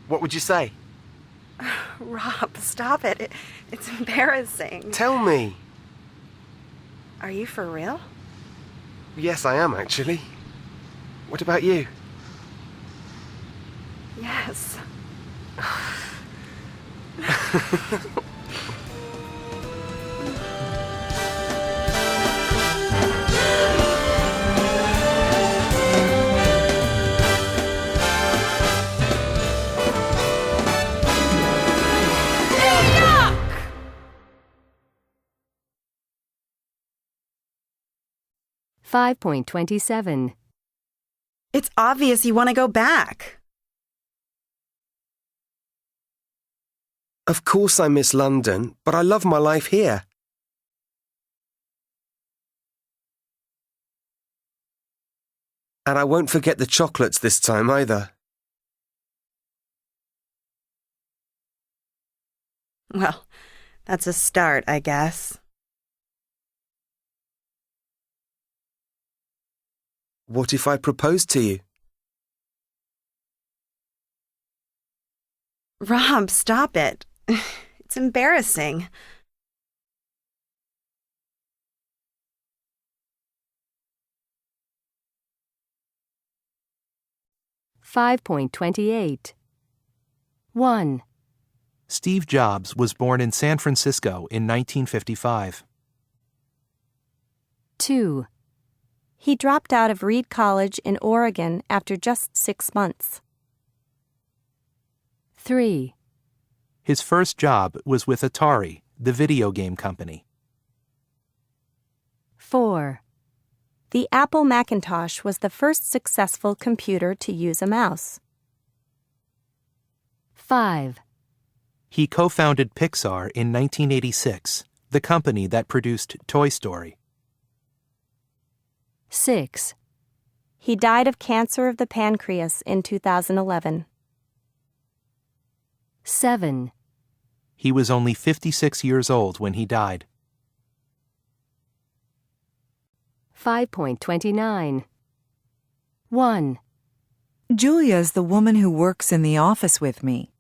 what would you say? Rob, stop it. It's embarrassing. Tell me. Are you for real? Yes, I am, actually. What about you? Yes. 5.27. It's obvious you want to go back. Of course I miss London, but I love my life here. And I won't forget the chocolates this time either. Well, that's a start, I guess. What if I proposed to you? Rob, stop it. It's embarrassing. (5.28) 1. Steve Jobs was born in San Francisco in 1955. 2. He dropped out of Reed College in Oregon after just 6 months. 3. His first job was with Atari, the video game company. 4. The Apple Macintosh was the first successful computer to use a mouse. 5. He co-founded Pixar in 1986, the company that produced Toy Story. 6. He died of cancer of the pancreas in 2011. 7. He was only 56 years old when he died. 5.29. 1. Julia's the woman who works in the office with me.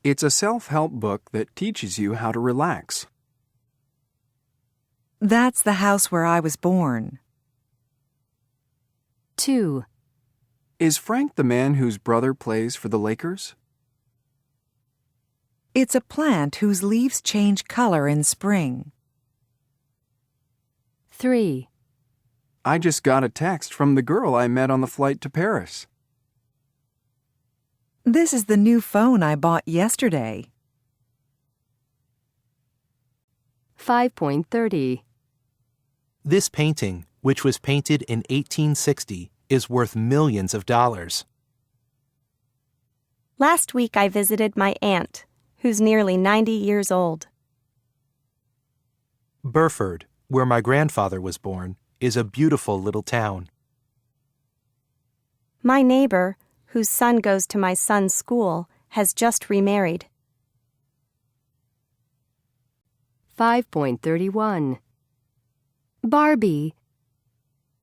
It's a self-help book that teaches you how to relax. That's the house where I was born. 2. Is Frank the man whose brother plays for the Lakers? It's a plant whose leaves change color in spring. 3. I just got a text from the girl I met on the flight to Paris. This is the new phone I bought yesterday. 5.30. This painting, which was painted in 1860, is worth millions of dollars. Last week I visited my aunt, who's nearly 90 years old. Burford, where my grandfather was born, is a beautiful little town. My neighbor, whose son goes to my son's school, has just remarried. 5.31. Barbie.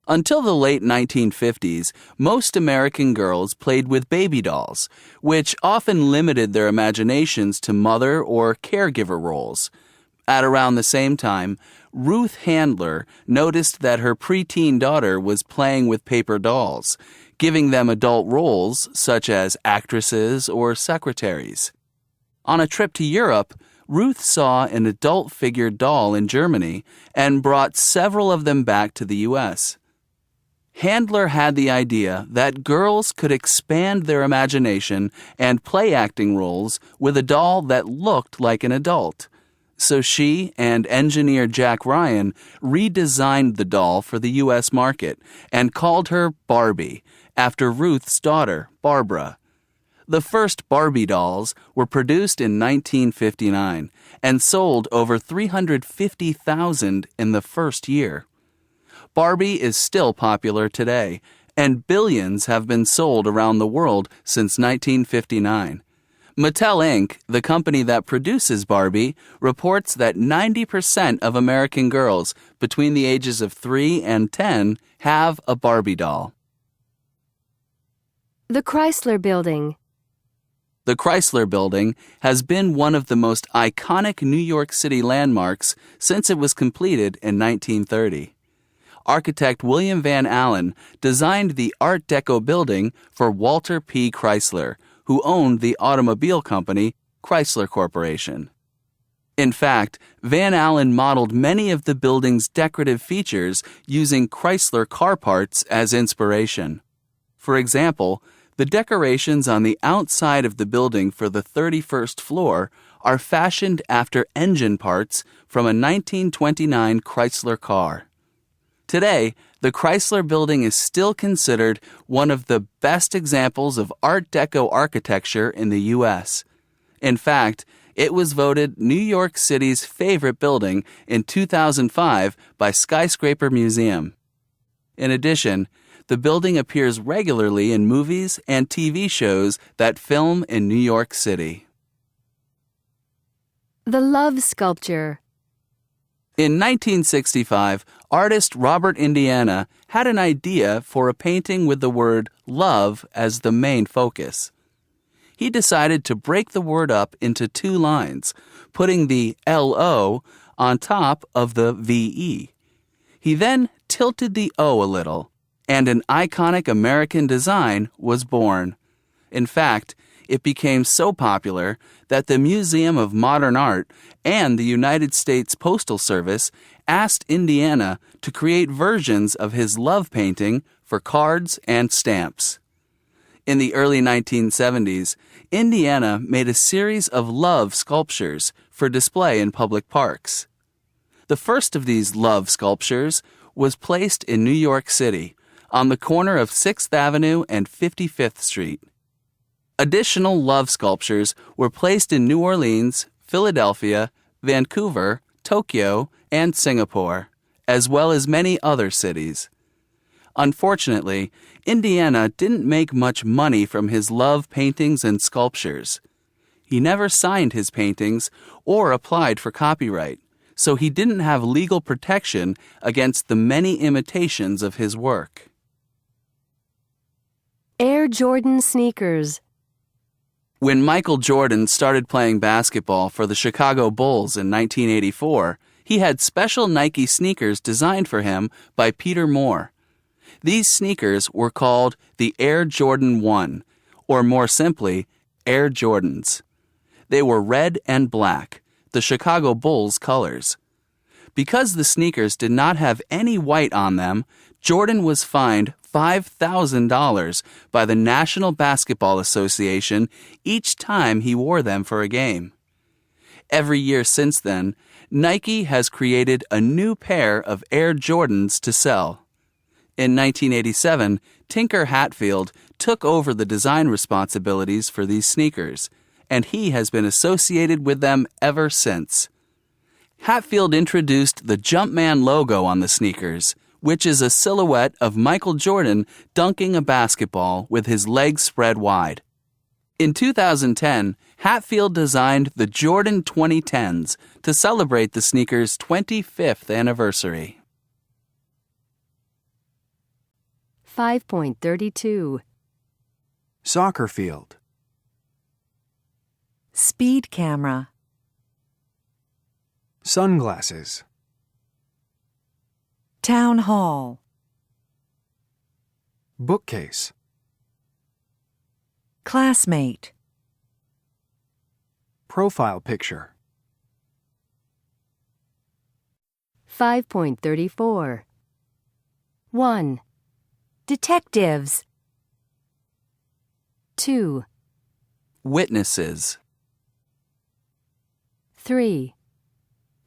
Until the late 1950s, most American girls played with baby dolls, which often limited their imaginations to mother or caregiver roles. At around the same time, Ruth Handler noticed that her preteen daughter was playing with paper dolls, giving them adult roles such as actresses or secretaries. On a trip to Europe, Ruth saw an adult-figured doll in Germany and brought several of them back to the U.S. Handler had the idea that girls could expand their imagination and play acting roles with a doll that looked like an adult. So she and engineer Jack Ryan redesigned the doll for the U.S. market and called her Barbie, after Ruth's daughter, Barbara. The first Barbie dolls were produced in 1959 and sold over 350,000 in the first year. Barbie is still popular today, and billions have been sold around the world since 1959. Mattel Inc., the company that produces Barbie, reports that 90% of American girls between the ages of 3 and 10 have a Barbie doll. The Chrysler Building. The Chrysler Building has been one of the most iconic New York City landmarks since it was completed in 1930. Architect William Van Allen designed the Art Deco building for Walter P. Chrysler, who owned the automobile company Chrysler Corporation. In fact, Van Allen modeled many of the building's decorative features using Chrysler car parts as inspiration. For example, the decorations on the outside of the building for the 31st floor are fashioned after engine parts from a 1929 Chrysler car. Today, the Chrysler Building is still considered one of the best examples of Art Deco architecture in the U.S. In fact, it was voted New York City's favorite building in 2005 by Skyscraper Museum. In addition, the building appears regularly in movies and TV shows that film in New York City. The Love Sculpture. In 1965, artist Robert Indiana had an idea for a painting with the word love as the main focus. He decided to break the word up into 2 lines, putting the L-O on top of the V-E. He then tilted the O a little, and an iconic American design was born. In fact, it became so popular that the Museum of Modern Art and the United States Postal Service asked Indiana to create versions of his love painting for cards and stamps. In the early 1970s, Indiana made a series of love sculptures for display in public parks. The first of these love sculptures was placed in New York City, on the corner of 6th Avenue and 55th Street. Additional love sculptures were placed in New Orleans, Philadelphia, Vancouver, Tokyo, and Singapore, as well as many other cities. Unfortunately, Indiana didn't make much money from his love paintings and sculptures. He never signed his paintings or applied for copyright, so he didn't have legal protection against the many imitations of his work. Air Jordan Sneakers. When Michael Jordan started playing basketball for the Chicago Bulls in 1984, he had special Nike sneakers designed for him by Peter Moore. These sneakers were called the Air Jordan 1, or more simply, Air Jordans. They were red and black, the Chicago Bulls' colors. Because the sneakers did not have any white on them, Jordan was fined $5,000 by the National Basketball Association each time he wore them for a game. Every year since then, Nike has created a new pair of Air Jordans to sell. In 1987, Tinker Hatfield took over the design responsibilities for these sneakers, and he has been associated with them ever since. Hatfield introduced the Jumpman logo on the sneakers, which is a silhouette of Michael Jordan dunking a basketball with his legs spread wide. In 2010, Hatfield designed the Jordan 2010s to celebrate the sneakers' 25th anniversary. 5.32. Soccer field. Speed camera. Sunglasses. Town hall. Bookcase. Classmate. Profile picture. 5.34. 1. Detectives. 2. Witnesses. 3.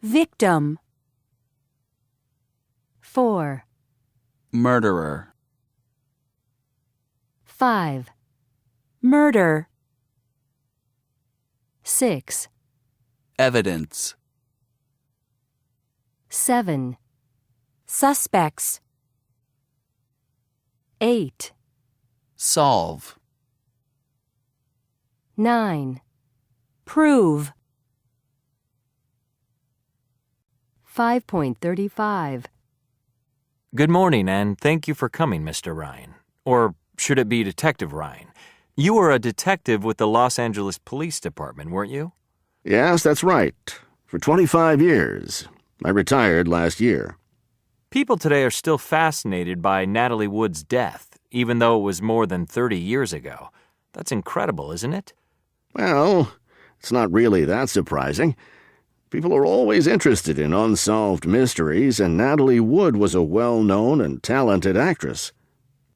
Victim. 4. Murderer. 5. Murder. 6, Evidence. 7, Suspects. 8, Solve. 9, Prove. 5.35. Good morning, and thank you for coming, Mr. Ryan. Or should it be Detective Ryan? You were a detective with the Los Angeles Police Department, weren't you? Yes, that's right. For 25 years. I retired last year. People today are still fascinated by Natalie Wood's death, even though it was more than 30 years ago. That's incredible, isn't it? Well, it's not really that surprising. People are always interested in unsolved mysteries, and Natalie Wood was a well-known and talented actress.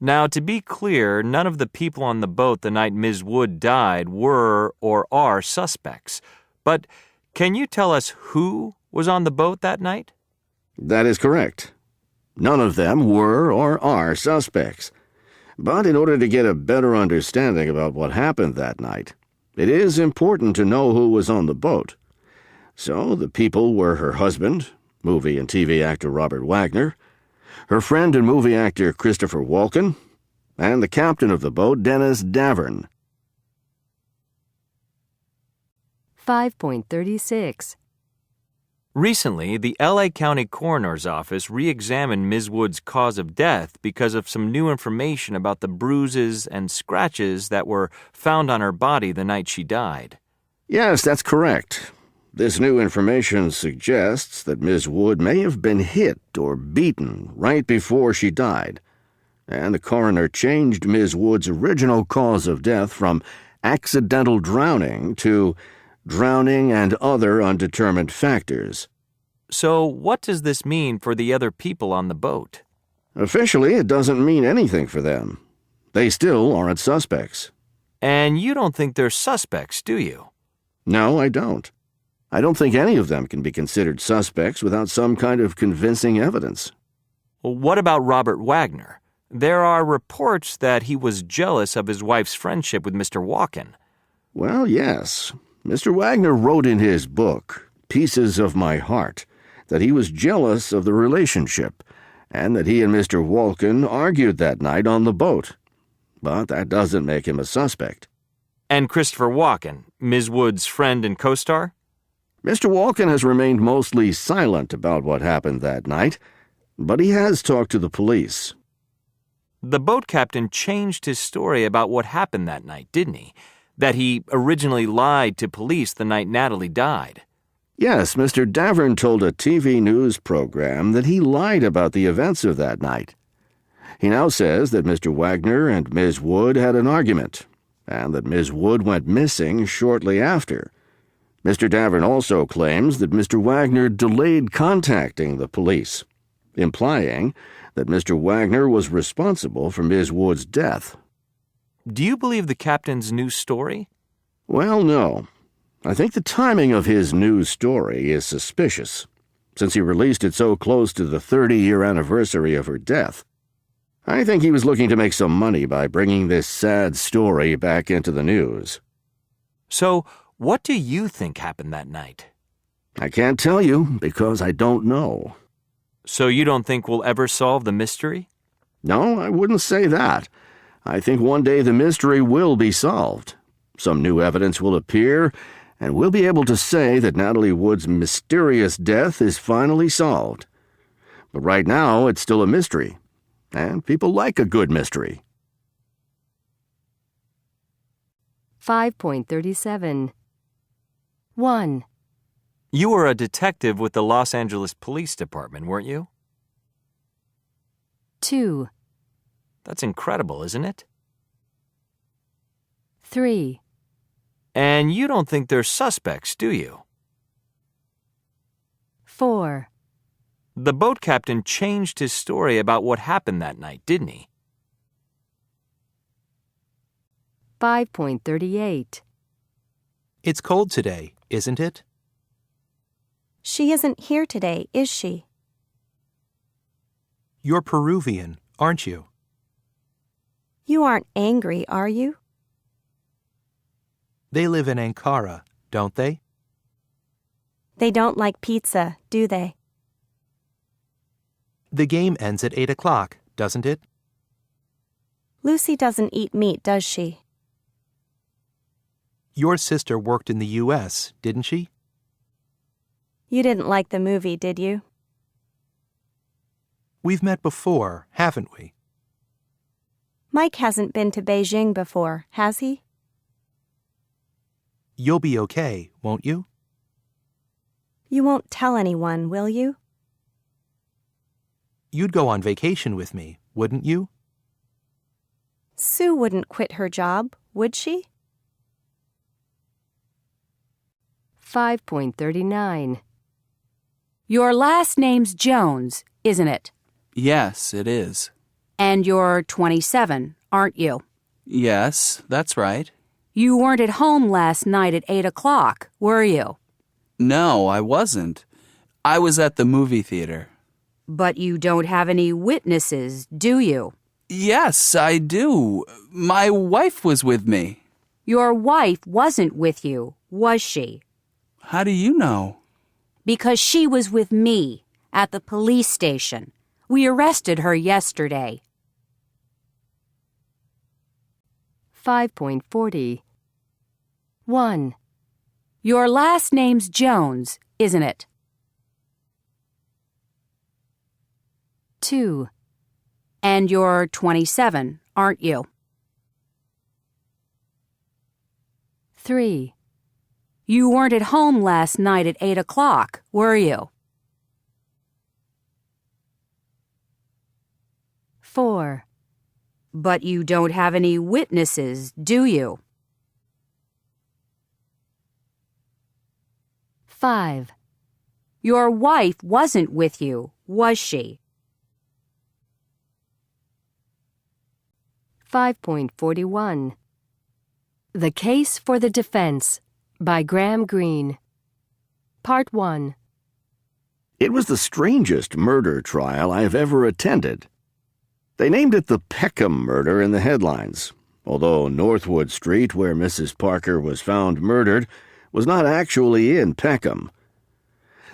Now, to be clear, none of the people on the boat the night Ms. Wood died were or are suspects. But can you tell us who was on the boat that night? That is correct. None of them were or are suspects. But in order to get a better understanding about what happened that night, it is important to know who was on the boat. So the people were her husband, movie and TV actor Robert Wagner, her friend and movie actor Christopher Walken, and the captain of the boat, Dennis Davern. 5.36. Recently, the L.A. County Coroner's Office re-examined Ms. Wood's cause of death because of some new information about the bruises and scratches that were found on her body the night she died. Yes, that's correct. This new information suggests that Ms. Wood may have been hit or beaten right before she died, and the coroner changed Ms. Wood's original cause of death from accidental drowning to drowning and other undetermined factors. So what does this mean for the other people on the boat? Officially, it doesn't mean anything for them. They still aren't suspects. And you don't think they're suspects, do you? No, I don't. I don't think any of them can be considered suspects without some kind of convincing evidence. Well, what about Robert Wagner? There are reports that he was jealous of his wife's friendship with Mr. Walken. Well, yes. Mr. Wagner wrote in his book, Pieces of My Heart, that he was jealous of the relationship, and that he and Mr. Walken argued that night on the boat. But that doesn't make him a suspect. And Christopher Walken, Ms. Wood's friend and co-star? Mr. Walken has remained mostly silent about what happened that night, but he has talked to the police. The boat captain changed his story about what happened that night, didn't he? That he originally lied to police the night Natalie died. Yes, Mr. Davern told a TV news program that he lied about the events of that night. He now says that Mr. Wagner and Ms. Wood had an argument, and that Ms. Wood went missing shortly after. Mr. Davern also claims that Mr. Wagner delayed contacting the police, implying that Mr. Wagner was responsible for Ms. Wood's death. Do you believe the captain's new story? Well, no. I think the timing of his news story is suspicious, since he released it so close to the 30-year anniversary of her death. I think he was looking to make some money by bringing this sad story back into the news. So, what do you think happened that night? I can't tell you, because I don't know. So you don't think we'll ever solve the mystery? No, I wouldn't say that. I think one day the mystery will be solved. Some new evidence will appear, and we'll be able to say that Natalie Wood's mysterious death is finally solved. But right now, it's still a mystery, and people like a good mystery. 5.37. 1. You were a detective with the Los Angeles Police Department, weren't you? 2. That's incredible, isn't it? 3. And you don't think they're suspects, do you? 4. The boat captain changed his story about what happened that night, didn't he? 5.38. It's cold today, isn't it? She isn't here today, is she? You're Peruvian, aren't you? You aren't angry, are you? They live in Ankara, don't they? They don't like pizza, do they? The game ends at 8 o'clock, doesn't it? Lucy doesn't eat meat, does she? Your sister worked in the U.S., didn't she? You didn't like the movie, did you? We've met before, haven't we? Mike hasn't been to Beijing before, has he? You'll be okay, won't you? You won't tell anyone, will you? You'd go on vacation with me, wouldn't you? Sue wouldn't quit her job, would she? 5.39. Your last name's Jones, isn't it? Yes, it is. And you're 27, aren't you? Yes, that's right. You weren't at home last night at 8 o'clock, were you? No, I wasn't. I was at the movie theater. But you don't have any witnesses, do you? Yes, I do. My wife was with me. Your wife wasn't with you, was she? How do you know? Because she was with me at the police station. We arrested her yesterday. 5.40. 1. Your last name's Jones, isn't it? 2. And you're 27, aren't you? 3. You weren't at home last night at 8 o'clock, were you? 4. But you don't have any witnesses, do you? 5. Your wife wasn't with you, was she? 5.41. The Case for the Defense by Graham Greene. Part 1. It was the strangest murder trial I have ever attended. They named it the Peckham murder in the headlines, although Northwood Street, where Mrs. Parker was found murdered, was not actually in Peckham.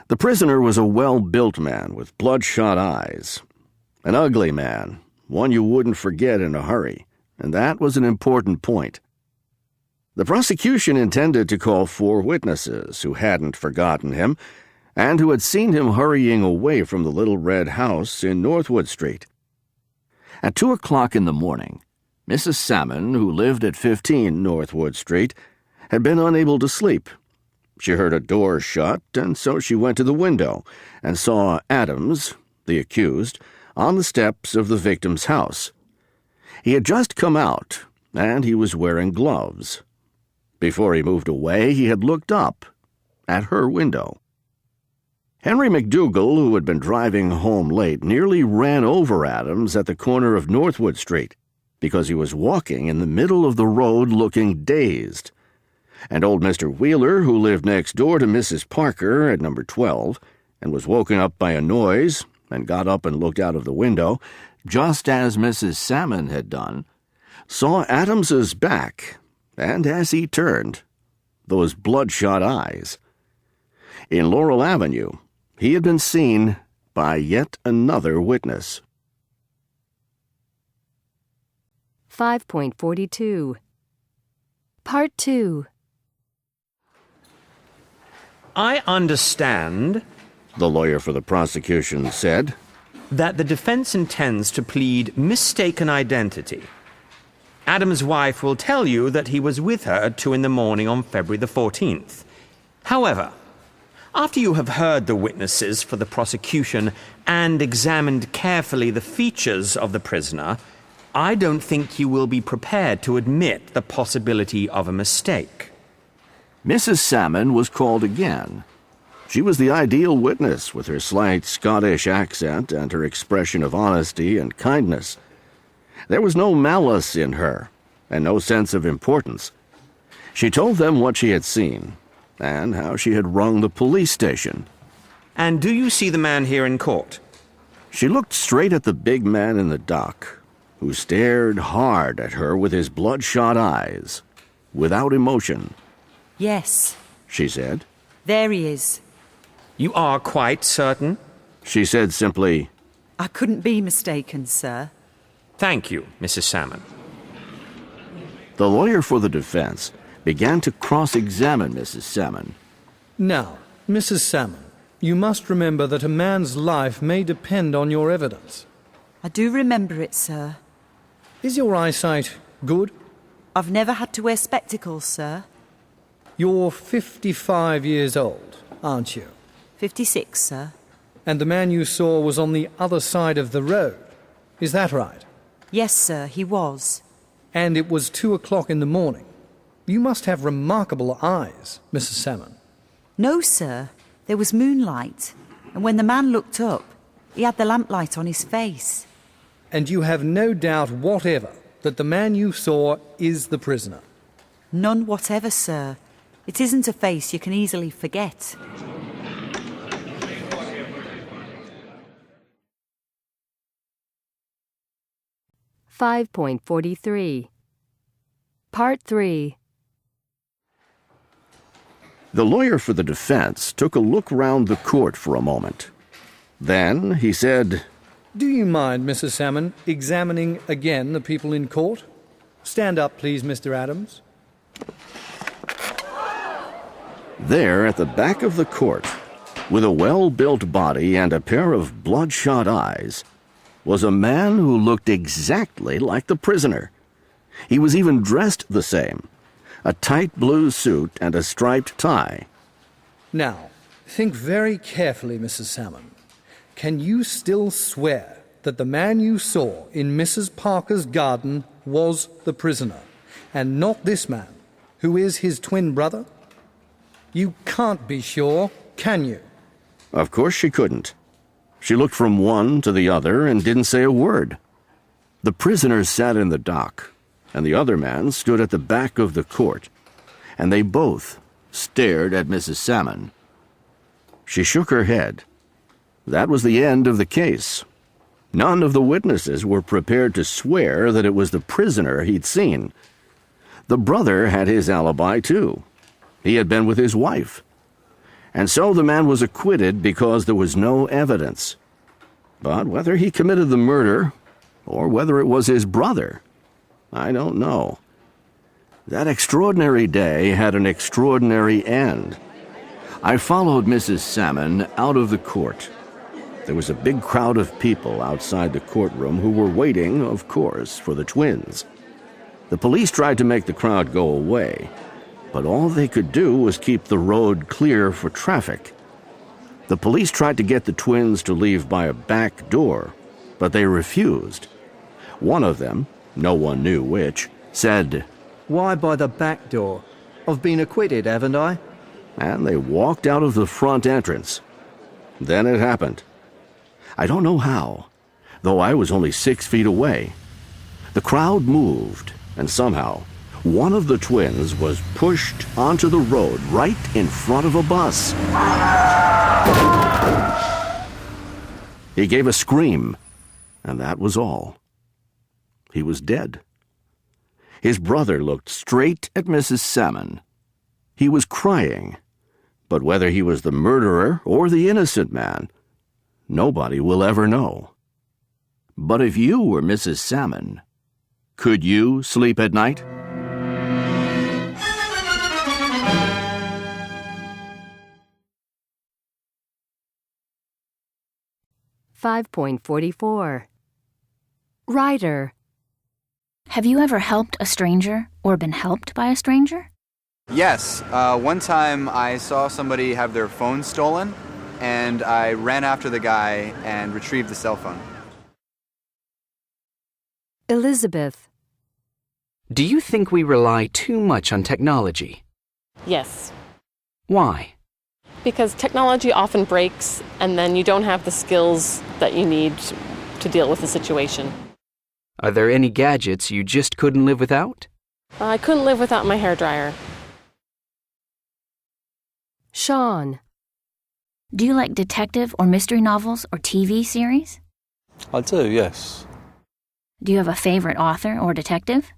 The prisoner was a well-built man with bloodshot eyes. An ugly man, one you wouldn't forget in a hurry, and that was an important point. The prosecution intended to call 4 witnesses who hadn't forgotten him and who had seen him hurrying away from the little red house in Northwood Street. At 2 o'clock in the morning, Mrs. Salmon, who lived at 15 Northwood Street, had been unable to sleep. She heard a door shut, and so she went to the window and saw Adams, the accused, on the steps of the victim's house. He had just come out, and he was wearing gloves. Before he moved away, he had looked up at her window. Henry McDougal, who had been driving home late, nearly ran over Adams at the corner of Northwood Street because he was walking in the middle of the road looking dazed. And old Mr. Wheeler, who lived next door to Mrs. Parker at number 12 and was woken up by a noise and got up and looked out of the window, just as Mrs. Salmon had done, saw Adams's back, and as he turned, those bloodshot eyes. In Laurel Avenue, he had been seen by yet another witness. 5.42. Part 2. I understand, the lawyer for the prosecution said, that the defense intends to plead mistaken identity. Adam's wife will tell you that he was with her at 2 a.m. on February the 14th. However, after you have heard the witnesses for the prosecution and examined carefully the features of the prisoner, I don't think you will be prepared to admit the possibility of a mistake. Mrs. Salmon was called again. She was the ideal witness with her slight Scottish accent and her expression of honesty and kindness. There was no malice in her, and no sense of importance. She told them what she had seen, and how she had rung the police station. And do you see the man here in court? She looked straight at the big man in the dock, who stared hard at her with his bloodshot eyes, without emotion. Yes, she said. There he is. You are quite certain? She said simply, I couldn't be mistaken, sir. Thank you, Mrs. Salmon. The lawyer for the defense began to cross-examine Mrs. Salmon. Now, Mrs. Salmon, you must remember that a man's life may depend on your evidence. I do remember it, sir. Is your eyesight good? I've never had to wear spectacles, sir. You're 55 years old, aren't you? 56, sir. And the man you saw was on the other side of the road. Is that right? Yes, sir, he was. And it was 2 o'clock in the morning. You must have remarkable eyes, Mrs. Salmon. No, sir. There was moonlight. And when the man looked up, he had the lamplight on his face. And you have no doubt whatever that the man you saw is the prisoner? None whatever, sir. It isn't a face you can easily forget. (5.43) Part 3. The lawyer for the defense took a look round the court for a moment. Then he said, Do you mind, Mrs. Salmon, examining again the people in court? Stand up, please, Mr. Adams. There at the back of the court, with a well-built body and a pair of bloodshot eyes, was a man who looked exactly like the prisoner. He was even dressed the same, a tight blue suit and a striped tie. Now, think very carefully, Mrs. Salmon. Can you still swear that the man you saw in Mrs. Parker's garden was the prisoner, and not this man, who is his twin brother? You can't be sure, can you? Of course she couldn't. She looked from one to the other and didn't say a word. The prisoner sat in the dock, and the other man stood at the back of the court, and they both stared at Mrs. Salmon. She shook her head. That was the end of the case. None of the witnesses were prepared to swear that it was the prisoner he'd seen. The brother had his alibi, too. He had been with his wife. And so the man was acquitted because there was no evidence. But whether he committed the murder, or whether it was his brother, I don't know. That extraordinary day had an extraordinary end. I followed Mrs. Salmon out of the court. There was a big crowd of people outside the courtroom who were waiting, of course, for the twins. The police tried to make the crowd go away, but all they could do was keep the road clear for traffic. The police tried to get the twins to leave by a back door, but they refused. One of them, no one knew which, said, Why by the back door? I've been acquitted, haven't I? And they walked out of the front entrance. Then it happened. I don't know how, though I was only 6 feet away. The crowd moved, and somehow one of the twins was pushed onto the road right in front of a bus. He gave a scream, and that was all. He was dead. His brother looked straight at Mrs. Salmon. He was crying, but whether he was the murderer or the innocent man, nobody will ever know. But if you were Mrs. Salmon, could you sleep at night? (5.44) Writer. Have you ever helped a stranger or been helped by a stranger? Yes. One time I saw somebody have their phone stolen, and I ran after the guy and retrieved the cell phone. Elizabeth. Do you think we rely too much on technology? Yes. Why? Because technology often breaks, and then you don't have the skills that you need to deal with the situation. Are there any gadgets you just couldn't live without? I couldn't live without my hairdryer. Sean. Do you like detective or mystery novels or TV series? I do, yes. Do you have a favorite author or detective?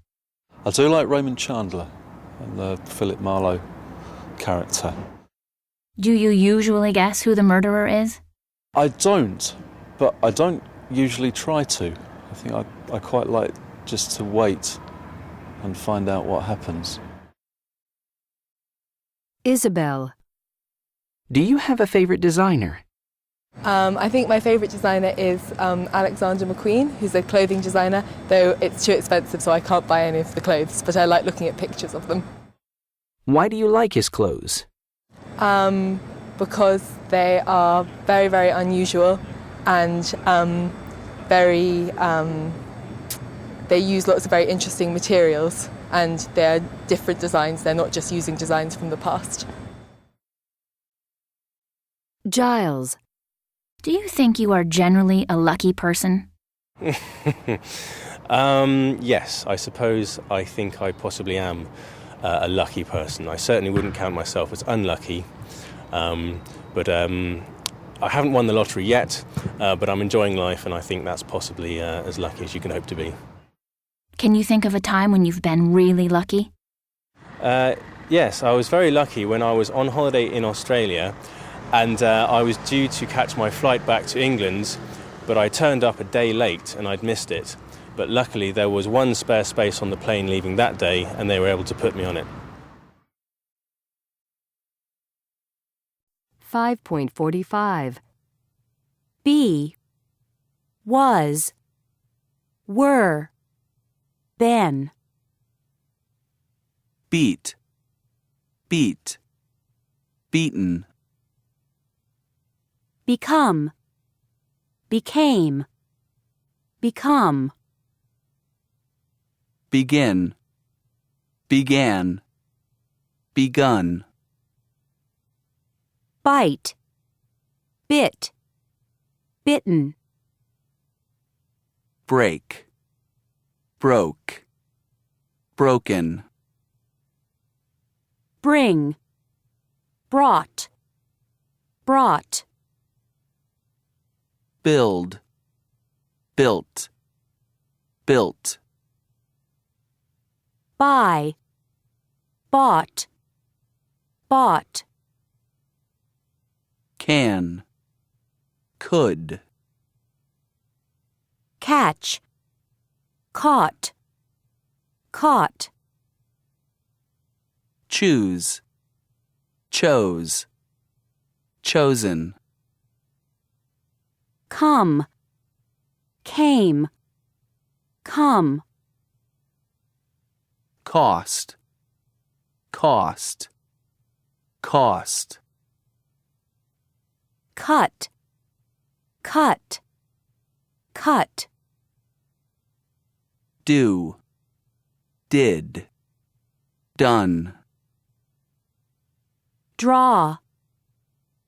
I do like Raymond Chandler and Philip Marlowe character. Do you usually guess who the murderer is? I don't, but I don't usually try to. I think I quite like just to wait and find out what happens. Isabel. Do you have a favorite designer? I think my favourite designer is Alexander McQueen, who's a clothing designer, though it's too expensive so I can't buy any of the clothes, but I like looking at pictures of them. Why do you like his clothes? Because they are very, very unusual and they use lots of very interesting materials and they're different designs, they're not just using designs from the past. Giles. Do you think you are generally a lucky person? Yes, I suppose I think I possibly am a lucky person. I certainly wouldn't count myself as unlucky, but I haven't won the lottery yet, but I'm enjoying life and I think that's possibly as lucky as you can hope to be. Can you think of a time when you've been really lucky? Yes, I was very lucky when I was on holiday in Australia and I was due to catch my flight back to England, but I turned up a day late and I'd missed it. But luckily there was one spare space on the plane leaving that day and they were able to put me on it. 5.45. Be, was, were, been. Beat, beat, beaten. Become, became, become. Begin, began, begun. Bite, bit, bitten. Break, broke, broken. Bring, brought, brought. Build, built, built. Buy, bought, bought. Can, could. Catch, caught, caught. Choose, chose, chosen. Come, came, come. Cost, cost, cost. Cut, cut, cut. Do, did, done. Draw,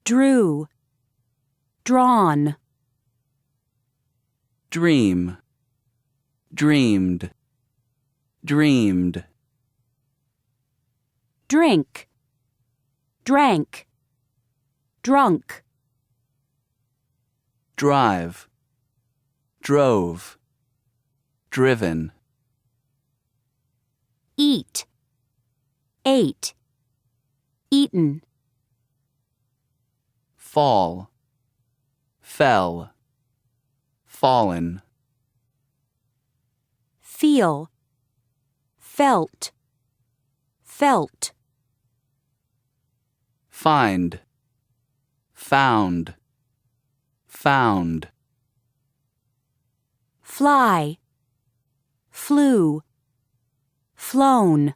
drew, drawn. Dream, dreamed, dreamed. Drink, drank, drunk. Drive, drove, driven. Eat, ate, eaten. Fall, fell, fallen. Feel, felt, felt. Find, found, found. Fly, flew, flown.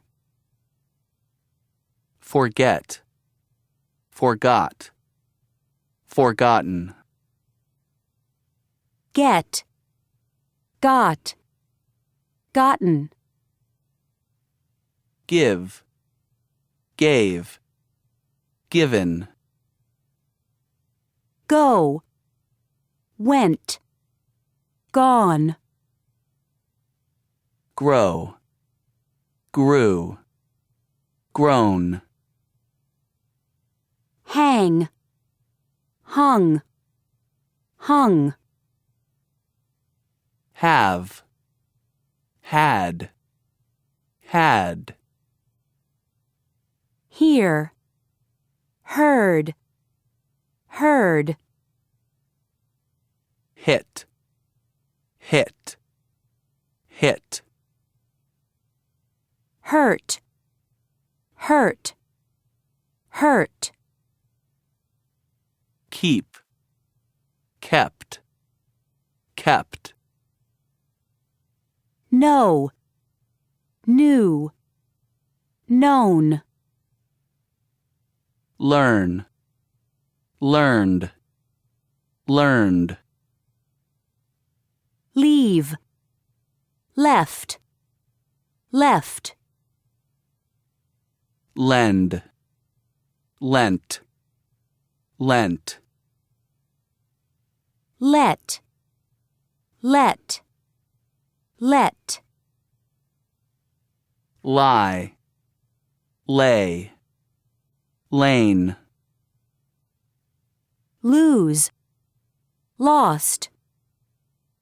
Forget, forgot, forgotten. Get, got, gotten. Give, gave, given. Go, went, gone. Grow, grew, grown. Hang, hung, hung. Have, had, had. Hear, Heard. Heard. Hit. Hit. Hit. Hurt. Hurt. Hurt. Keep. Kept. Kept. Know. Knew. Known. Learn. Learned. Learned. Leave. Left. Left. Lend. Lent. Lent. Let. Let. Let. Lie. Lay. Lane. Lose. Lost.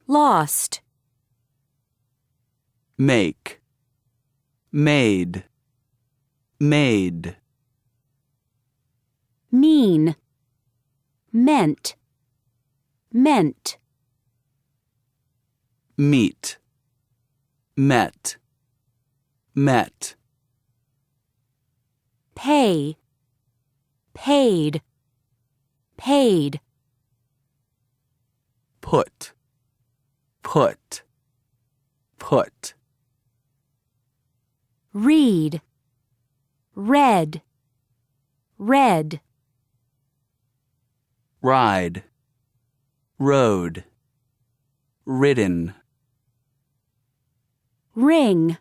Lost. Make. Made. Made. Mean. Meant. Meant. Meet. Met. Met. Pay. Paid. Paid. Put. Put. Put. Read. Read. Read. Ride. Rode. Ridden. Ring.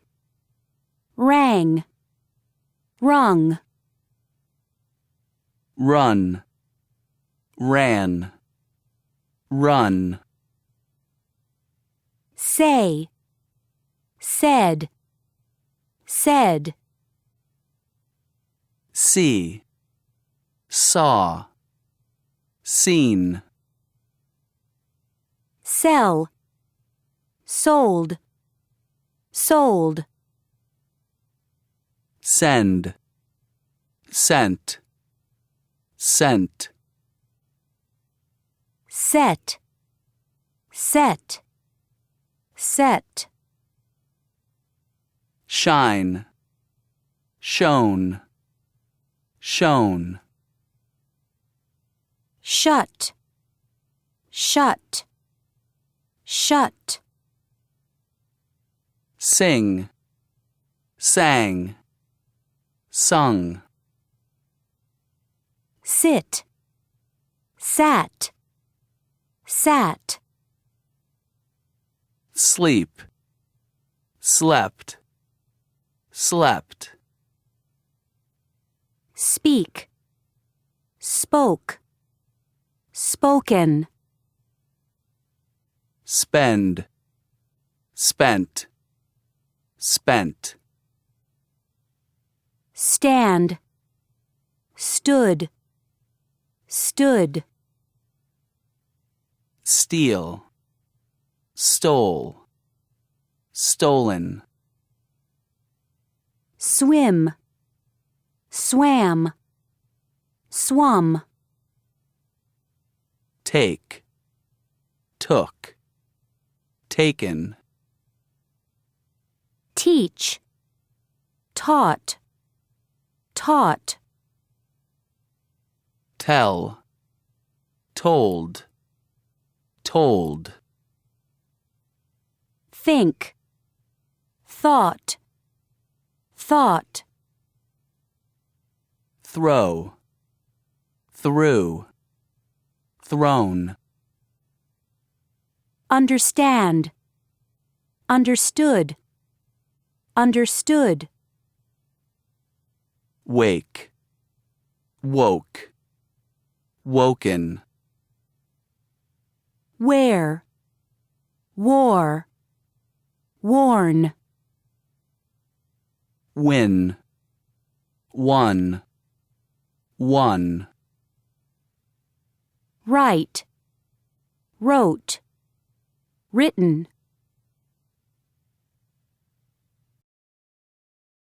Rang. Rung. Run. Ran. Run. Say. Said. Said. See. Saw. Seen. Sell. Sold. Sold. Send. Sent. Sent. Set. Set. Set. Shine. Shone. Shown. Shut. Shut. Shut. Sing. Sang. Sung. Sit. Sat. Sat. Sleep. Slept. Slept. Speak. Spoke. Spoken. Spend. Spent. Spent. Stand. Stood. Stood. Steal. Stole. Stolen. Swim. Swam. Swum. Take. Took. Taken. Teach. Taught. Taught. Tell. Told. Told. Think. Thought. Thought. Throw. Through. Thrown. Understand. Understood. Understood. Wake. Woke. Woken. Wear. Wore. Worn. Win. Won. Won. Write. Wrote. Written.